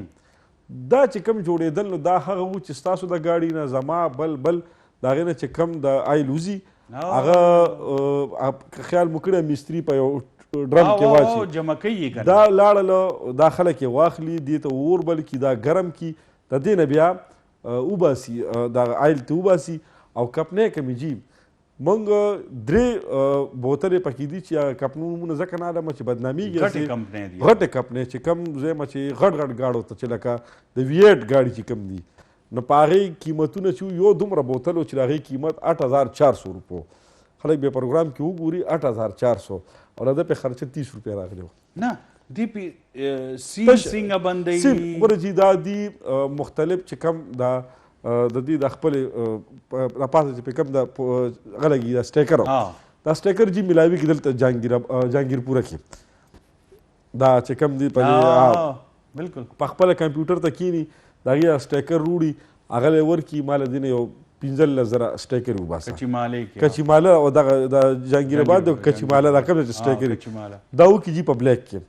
دا چې کوم جوړېدل نو دا هغه و چې ستاسو د ګاډي نه زما بل د هغې نه چې کوم د آیل وځي هغه خیال مو کړی مستري په یو ډرم کې واچي دا لاړله دا خلک یې واخلي دې ته اور بل کي دا ګرم کي د دې نه بیا وباسي دا آیل ته وباسي او کپنی کمې جي مونږ 3 بوتلې پکې دي چې هغه کپنونه ځکه نه علمه چې بدنامېږي غټې کپنې چې کم ځایمه چې غټ ګاډو ته چې لکه د ویټ ګاډي چې کم دي نو په هغې قیمتونه چې یو دومره بوتل و چې د هغې قیمت 8400 روپو خلک بیا پروګرام کې وګوري 8400 او د ده پې خرچه 30 روپۍ راغلی و. نه دی پې سیم څنګه بندوي ګوره چې دا دي مختلف چې کم د دې د خپلې راپاسه چې پې کوم د هغه لګي دا سټیکر دا سټیکر جي ملاوي کې دلته جهانګیرپوره کې دا چې کم دي په بالکل په خپله کمپیوټر ته کینی د هغې سټیکر روړي هغه لی ورکي ماله دې نه یو 15,000 سټیکر وباسه کچی ماله او دغه د جهانګیرآباد د کچی ماله دا کوم چې سټیکر دا وکړي جي په بلیک کې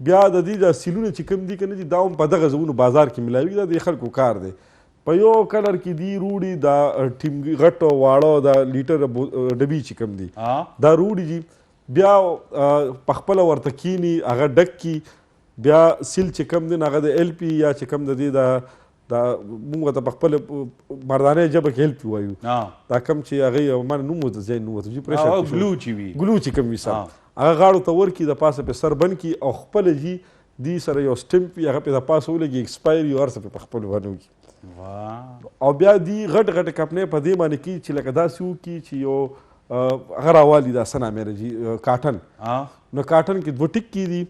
بیا د دې د سیلونه چې کوم دي که نه دي دا هم په دغه ځایونو بازار کې ملاوي دا د خلکو کار دی په یو کلر کې دي روړي دا ټیم غټ واړه دا لیټر ډبي چې کوم دي دا روړي جي بیا په خپله ورته کینی هغه ډک کی بیا سیل چې کوم دی هغه د ایل پی یا چې کوم د دې دا موږ ته په خپل مردانه ژبه کې هیلپ وایو دا کم چې هغې من نوم ورته ځای نه ورته ګلو چې وي ګلو چې کوم وي سر هغه غاړو ته ورکړي د پاسه پې سر بند کړي او خپله جي دی سره یو سټمپ وي هغه پې د پاسه ولګي ایکسپایر یو هر څه پې په خپلو باندې وکړي او بیا دی غټ غټ کپنې په دې باندې کړي چې لکه داسې وکړي چې یو هغه راوالي دا څه نامې راځي کاټن نو کاټن کې 2 ټکي دي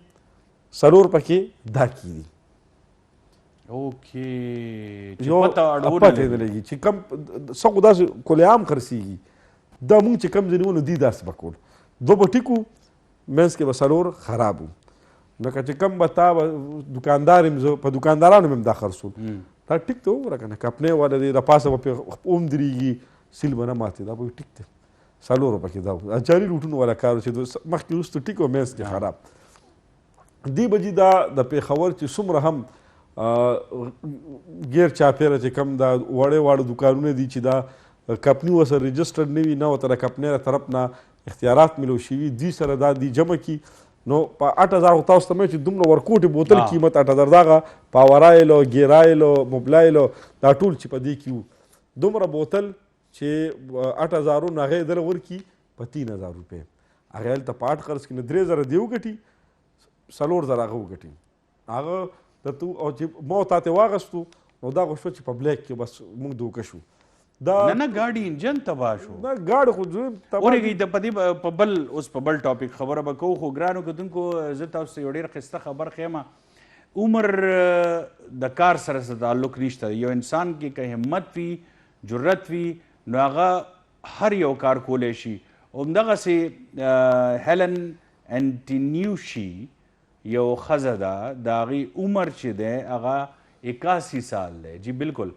4 پکې دا کې دي یو پته یې نه لګي چې کم څه خو داسې کلیعام خرڅېږي دا مونږ چې کم ځینې وو نو دي داسې به کول 2 به ټیک وو منځ کې به 4 خراب وو لکه چې کم به تا دکاندار یم زه په دکاندارانو مې هم دا خرڅول دا ټیک ته وګوره که نه کپنې والا دی د پاسه به پرې اوم درېږي سیل به نه ماتې دا به ټیک دی 4 پکې دا وو جاري لوټونو والا کار چې مخکې وروسته ټیک و منځ کې خراب دی به جي دا د پېښور چې څومره هم غیر چاپیره چې کم دا وړې واړه دوکانونه دي چې دا کمپني ورسره رجسټرډ نه وي نه ورته د کمپنۍ له طرف نه اختیارات ملو شوي دي سره دا دی جمع کړي نو په 8000 خو تاسو ته مې چې دومره ورکوټې بوتل قیمت 8000 دغه پاورایلو ګیرایلو موبلایلو دا ټول چې په دې کې وو دومره بوتل چې 8000 نه هغې دله ورکړي په 3000 روپۍ هغې هلته په 8 خرڅ کړي نو 3000 دې وګټي 4000 هغه وګټي هغه درته او چې ما تا ته واغستو نو دا خو شو چې په بلیک کې بس موږ دوکه شو دا نه ګاډي انجن تباه شو دا ګاډي خو اورېږي د په دې په بل اوس په بل ټاپک خبره به کوو خو ګرانو کتونکو زه تاسو یو ډېر ښایسته خبر ښیم عمر د کار سره څه تعلق نشته یو انسان کې که همت وي جرت وي نو هغه هر یو کار کولی شي همدغسې هیلن انټینیوشي یو ښځه ده د هغې عمر چې دی هغه 81 سال دی جی بالکل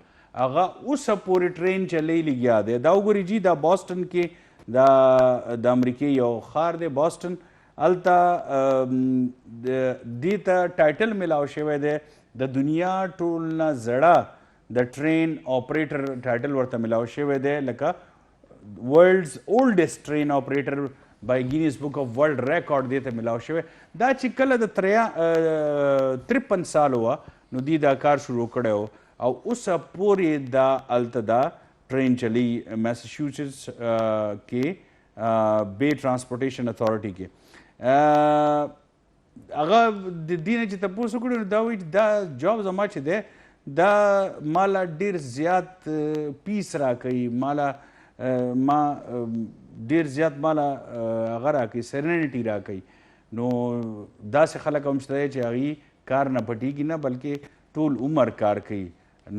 هغه اوسه پورې ټرین چلی لګیا دی دا وګورئ جی دا باسټن کې د امریکې یو ښار دی باسټن هلته دې ته ټایټل میلاو شوی دی د دنیا ټول نه زړه د ټرین اپریټر ټایټل ورته میلاو شوی دی لکه ورلډز اولډسټ ټرین اپریټر بای ګینیز بک آف ورلډ ریکارډ دې ته میلاو شوی دا چې کله د 53 سال وه نو دوی دا کار شروع کړی و او اوسه پورې دا هلته دا ټرین چلی میساچوسیټس کې بے ټرانسپورټیشن اتھارټي کې هغه د دې نه چې تپوس وکړو نو دا وایي دا جاب زما چې دی دا ماله ډېر زیات پیس راکوي ماله ما ډېر زیات ماله هغه راکوي سرنټي راکوي نو داسې خلک هم شته دی چې هغوی کار نه پټېږي نه بلکې ټول عمر کار کوي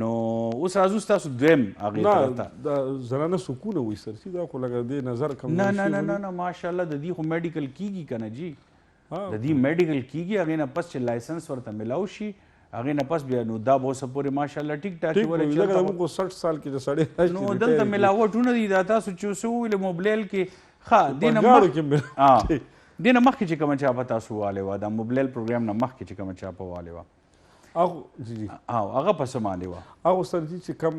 نو اوس راځو ستاسو دویم هغې طرف ته د زنانه سکونه وایي سر چې دا خو لکه دې نظر کم نه نه نه نه ماشاءالله د دې خو میډیکل کیږي که نه جي د دې میډیکل کیږي هغې نه پس چې لایسنس ورته میلاو شي هغې نه پس بیا نو دا به اوسه پورې ماشاءالله ټیک ټاک موږ 60 سال کې سړی نو دلته ملاوټونه دي دا تاسو چې څه وویل موبلیل کې ښه دې نه مخکې چې کومه چاپه تاسو والی وه دا موبلیل پروګرام نه مخکې چې کومه چاپه والی وه هغه په څه باندې وه هغه سر چې کوم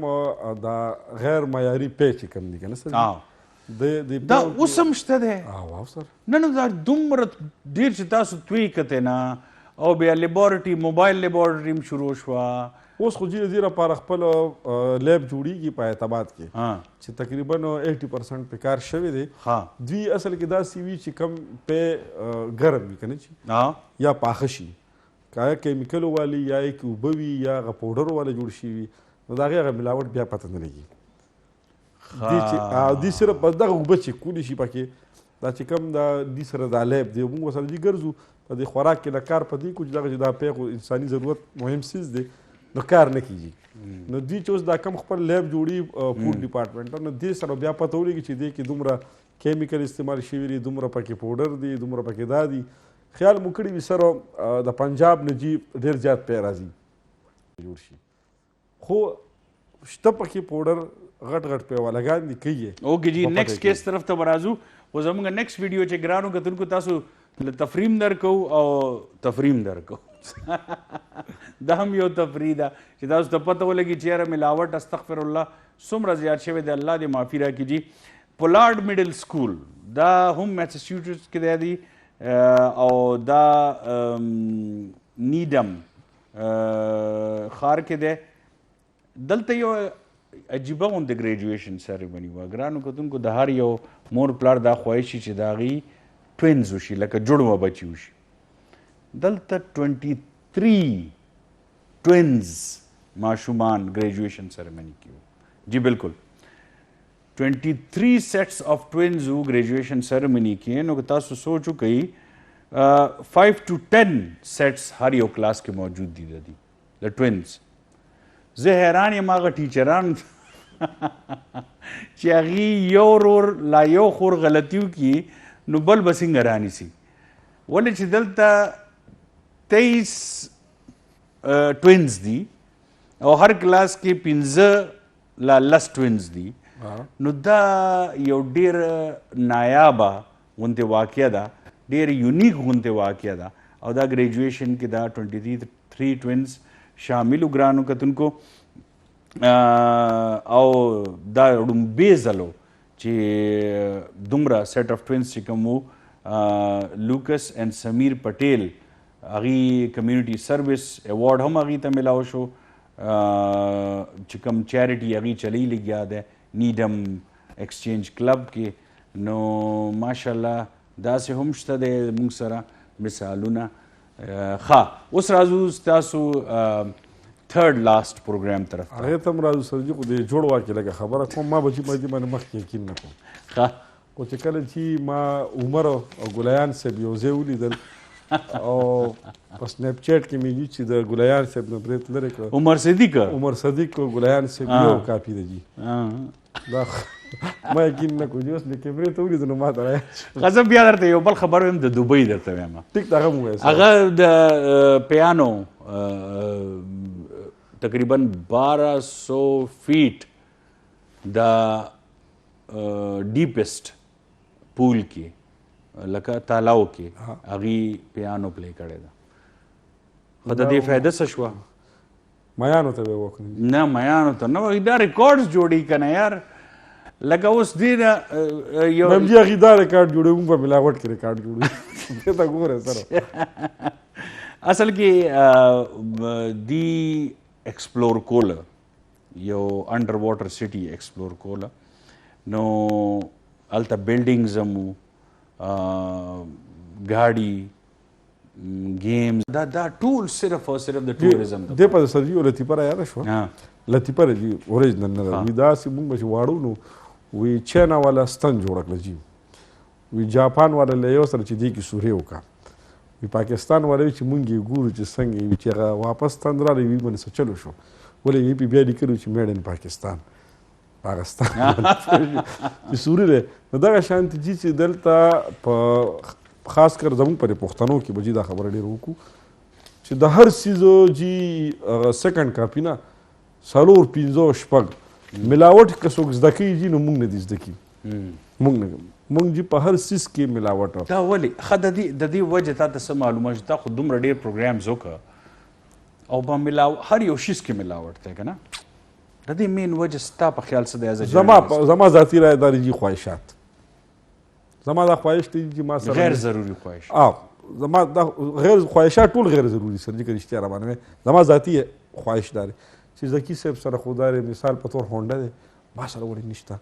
دا غیر معیاري پی چې کوم دي که نه سر دا اوس هم شته دی نه نه دا دومره ډېر چې تاسو توی کتې نه او بیا لیبارټري موبایل لیبارټري هم شروع شوه اوس خو جی دې لپاره خپل لیب جوړیږي په اعتماد کې چې تقریبا 80% په کار شوی دی دوی اصل کې داسې وي چې کم په ګرم وي که نه چې یا پاخه شي که کیمیکلو والی یا یې اوبه وي یا هغه پوډرو والا جوړ شوي نو د هغې هغه ملاوټ بیا پته نه لګي دوی صرف بس دغه اوبه چې کولی شي پکې دا چې کوم دا دوی سره دا لیب دی موږ ورسره دوی ګرځو په دې خوراک کې د کار په دې کو چې دغه چې دا پی خو انساني ضرورت مهم څیز دی نو کار نه کیږي نو دوی چې اوس دا کم خپل لیب جوړي فوډ ډپارټمنټ نو دې سره بیا پته ولګي چې دې کې دومره کیمیکل استعمال شوي دي دومره پکې پوډر دي دومره پکې دا دي خیال مو کړي وي سره د پنجاب نه جي ډېر زیات پی راځي جوړ شي خو شته پکې پوډر غټ غټ پیوالاګان دي کوي اوکې جی نیکسټ کیس طرف ته به راځو خو زموږ نیکسټ ویډیو چې ګرانو کتونکو تاسو تفریم درکو او تفریم درکو دا هم یو تفریح ده چې تاسو ته پته ولګي چې یاره ملاوټ استغفر الله څومره زیات شوی دی الله دې معافي راکړي جي پولارډ میډل سکول دا هم میساچوسیټس کې دی او دا نیډم ښار کې دی دلته یو عجیبه غوندې ګریجویشن سرمني وه ګرانو کتونکو د هر یو مور پلار دا خواهش شي چې د هغې ټوینز وشي لکه جوړوه بچي وشي دلته 23 ټوینز ماشومان ګریجویشن سرمنی کې وو. جی بالکل 23 سیټس آف ټوینز وو ګریجویشن سرمنی کې. نو که تاسو سوچ وکئ 5 to 10 سیټس هر یو کلاس کې موجود دي د ټوینز. زه حیران یم هغه ټیچران چې هغې یو ورور لا یو خور غلطي وکړي نو بل به څنګه رانیسي. ولې چې دلته 23 ټوینز دي او هر کلاس کې 15 لا لس ټوینز دي. نو دا یو ډېر نایابه غوندې واقعه ده, ډېر یونیک غوندې واقعه ده. او دا ګریجویشن کې دا 23 ټوینز شامل ګرانو کتونکو. او دا ړومبی ځل و چې دومره سیټ اف ټوینز چې کوم و لوکس اینڈ سمیر پټیل هغې کمیونټي سروس ایوارډ هم هغې ته میلاو شو چې کوم چیریټي هغې چلی لګیا دی نیډم ایکسچینج کلب کې. نو ماشاءالله داسې هم شته دی موږ سره مثالونه. ښه اوس راځو ستاسو تھرډ لاسټ پروګرام طرف ته. هغې ته هم راځو سر جي خو د جوړ واقع لږه خبره کوم. ما به چې باندې مخکې یقین نه کوم. ښه خو چې کله چې ما عمر او ګلیان صاحب یو ځای ولیدل او په سنیپ چیټ کې مې چې د ګلیان صاحب نه برید لرې کړ. عمر صدیق او ګلیان صاحب یو کاپي دی جي. دا ما یقین نه کوم. اوس د کیمرې ته ولیدل نو ما ته راځي. غزه بیا درته یو بل خبر وایم د دوبۍ درته وایم. ټیک دا هم وایي. هغه د پیانو تقریبا 1200 فیٹ د ډیپسٹ پول کې لکه تالاو کې هغې پیانو پلی کړی ده. خو د دې فایده څه شوه؟ میانو ته به یې وکړي. نه میانو ته نه, دا ریکارډز جوړي که نه یار. لکه اوس دې نه یو میم جي هغې دا ریکارډ جوړوي موږ په ملاوټ کې ریکارډ جوړوي. دې ته ګوره سره اصل کې دی ایکسپلور کوله یو انډر واټر سټي ایکسپلور کوله. نو هلته بلډینګز هم وو, ګاډي, گیمز, دا ټول صرف او صرف د ټوریزم دې په سر جي لطیفه را یاده شوه. لطیفه را جي اوریجنل نه ده. وي داسې موږ به چې واړو نو وي چاینا والا ستن جوړه کړه جي, وي جاپان والا له یو سره چې دې کې سورې وکړه, وي پاکستان والا وي چې موږ یې ګورو چې څنګه وي چې هغه واپس ستن راغلی وي باندې څه چلو شو. ولې وي پې بیا لیکلي چې میډ ان پاکستان چې سوري دی. نو دغه شانتې جي چې دلته په خاص کر زموږ په پښتنو کې به جي دا خبره ډېر وکړو چې د هر څیزو جي سیکنډ کاپي نه 4 5 6 ملاوټ که څوک زده کوي جي نو موږ نه دي زده کوي. موږ جي په هر څیز کې ملاوټ. دا ولې ښه د دې وجه تا ته څه معلومه چې تا خو دومره ډېر پروګرامز وکړه او به هر یو شیز کې ملاوټ دی که نه. د دې مین وجه ستا په خیال څه دی؟ زما ذاتي رایه دا جي خواهشات. زما دا خواهش دی چې ما سره غیر ضروري خواهش. زما دا غیر خواهشات ټول غیر ضروري سر جي که رښتیا را باندې زما ذاتي خواهش دا دی چې زکي صاحب سره خو دا مثال په طور هونډه دی, ما سره ولې نشته.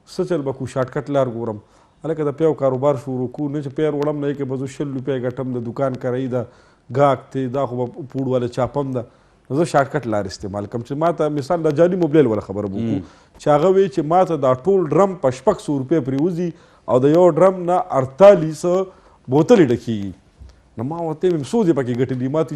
څه چل به کو شارټکټ لار ګورم هلکه د پیو کاروبار شروع کړو نه چې پیر وړم نه کې به زه 100 روپۍ ګټم د دوکان کرایي ده ګاک دی دا خو به پوډ والا چاپم ده. نو زه شارټکټ لار استعمال کوم چې ما ته مثال د جالي موبایل والا خبره وکړو چې هغه وایي چې ما ته دا ټول ډرم په 600 روپۍ پرې وځي او د یو ډرم نه 48 بوتلې ډکېږي. نو ما ورته ویم څو دې پکې ګټلي؟ ما ته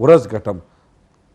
ورځ ګټم.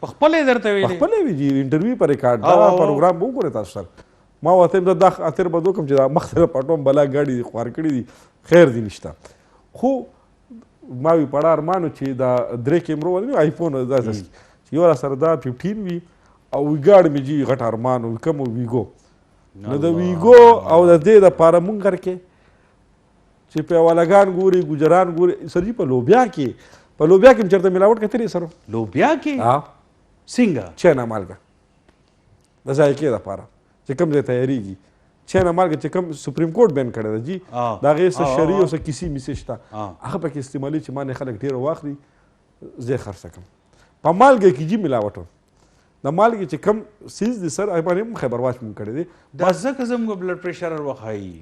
په خپلې درته ویلې؟ په خپلې وي جي انټرویو په ریکارډ دا پروګرام به وګورئ تاسو سره. ما ورته ویم دا اتر به وکړم چې دا مخ ته پټوم بلا ګاډي خوار کړي دي خیر دي نشته. خو ما وی پړه ارمانو چې دا 3 کیمرو ولې آیفون داسې چې یو را سره دا 15 وي او ویګاډ مې جي غټ ارمانو کوم ویګو. نو د ویګو او د دې دپاره مونږ غر کې چې پیوالاګان ګوري ګجران ګوري سر جي په لوبیا کې هم چېرته ملاوټ کتلی سره لوبیا کې څنګه چاینا مالګه د ذایقې دپاره چې کوم ځای تیارېږي. چاینا مالګه چې کوم سپریم کورټ بین کړی ده جي د هغې څه شرعي او څه کیسې میسې شته هغه پکې استعمالي چې ما نه خلک ډېره واخلي زه یې خرڅه کړم. په مالګه کې جي ملاوټ د مالګې چې کوم سیز دي سر هغې باندې هم خبر واچ مونږ کړی دی. دا ځکه زموږ بلډ پریشر وښایي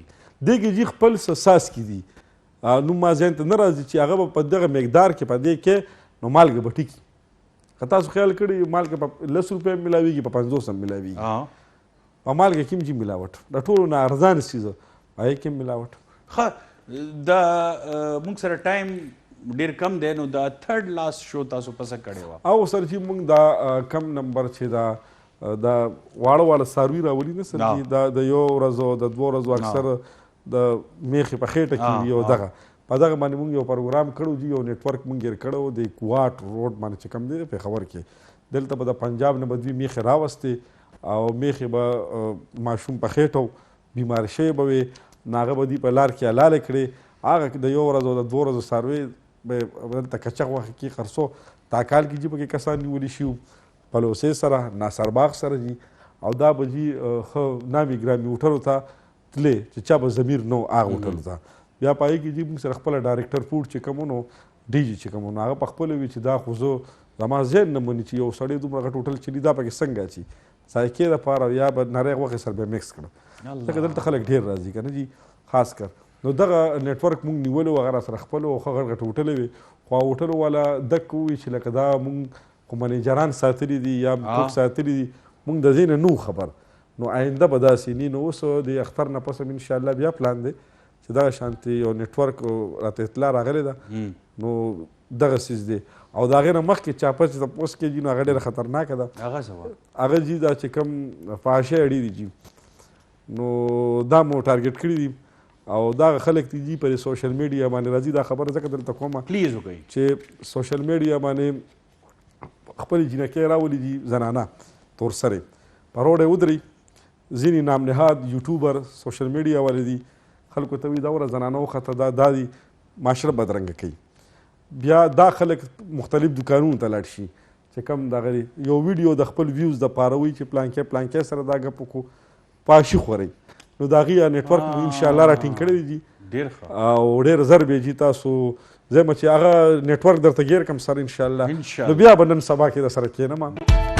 دې کې جي خپل څه ساسکي دي نو ما ذهن ته نه راځي چې هغه به په دغه مقدار کې په دې کې نو مالګه به ټیکي. که تاسو خیال کړي مالګه په 10 روپۍ ملاویږي په 50 هم ملاویږي. په مالګه کې هم جي ملاوټ د ټولو نه ارزانه څیز هغې کې هم ملاوټ. ښه دا موږ سره ټایم ډېر کم دی نو دا تھرډ لاست شو تاسو پسه کړې وه او سر چې موږ دا کم نمبر چې دا واړه واړه څاروي راولي نه سر چې دا د یو ورځو د 2 ورځو اکثر د میخې په خېټه کې وي او دغه په دغه باندې موږ یو پروګرام کړو جي یو نیټورک موږ یې کړو د کوواټ روډ باندې چې کوم دی پېښور کې دلته به د پنجاب نه به دوی میخې راوستې او میخې به ماشوم په خېټو بیمار شوی به وي نو هغه به دوی په لار کې حلاله کړې هغه د یو ورځ او د 2 ورځو څاروي به دلته کچغ وخت کې خرڅو تا کال کې جي پکې کسان نیولي شي پلوسې سره ناصرباغ سره جي او دا به جي ښه نامي ګرامي هوټلو ته تلې چې چا به ضمیر نه و هغه هوټلو ته بیا په هغې کې جي موږ سره خپله ډایرکټر فوډ چې کوم نو ډي جي چې کوم نو هغه په خپله وي چې دا خو زه زما ذهن نه مني چې یو سړی دومره غټ هوټل چلي دا پکې څنګه اچي ذایقې دپاره یا به نری غوښې سره بیا مکس کړه ځکه دلته خلک ډېر راځي که نه جي خاص کر نو دغه نیټورک موږ نیولو هغه راسره خپل او ښه غټ غټ هوټلې وي خو هوټلو والا دک ووایي چې لکه دا موږ خو منیجران ساتلي دي یا کوک ساتلي دي موږ د دې نه نو خبر نو آینده به داسې ني نو اوس د اختر نه پس هم انشاءالله بیا پلان دی چې دغه شانتې یو نیټورک راته اطلاع راغلی ده نو دغه څیز دی او د هغې نه مخکې چاپه چې تپوس کېږي نو هغه ډېره خطرناکه ده هغه جي دا چې کوم فحاشۍ اړې دي جي نو دا مو ټارګېټ کړي دي او دا خلک دي جي پر سوشل میډیا باندې راځي دا خبره ځکه دلته کومه پلیز وکړئ چې سوشل میډیا باندې خپلې جینکۍ راولي دي زنانه تور سرې په روډ یې ودرئ ځینې نام نهاد یوټوبر سوشل میډیا والے دي خلکو ته وي دا وره زنانه وخته دا دي معاشره بدرنګه کوي بیا دا خلک مختلف دکانونو ته لاړ شي چې کوم دغه یو ویډیو د خپل ویوز دپاره وي چې پلانکې سره دا ګپ وکړو پاشي خورئ نو د هغې نیټورک مو انشاءالله راټینګ کړی دي او ډېر زر به جي تاسو زه یم چې هغه نیټورک درته ګیر کړم سر انشاءالله نو بیا به نن سبا کې در سره کښېنم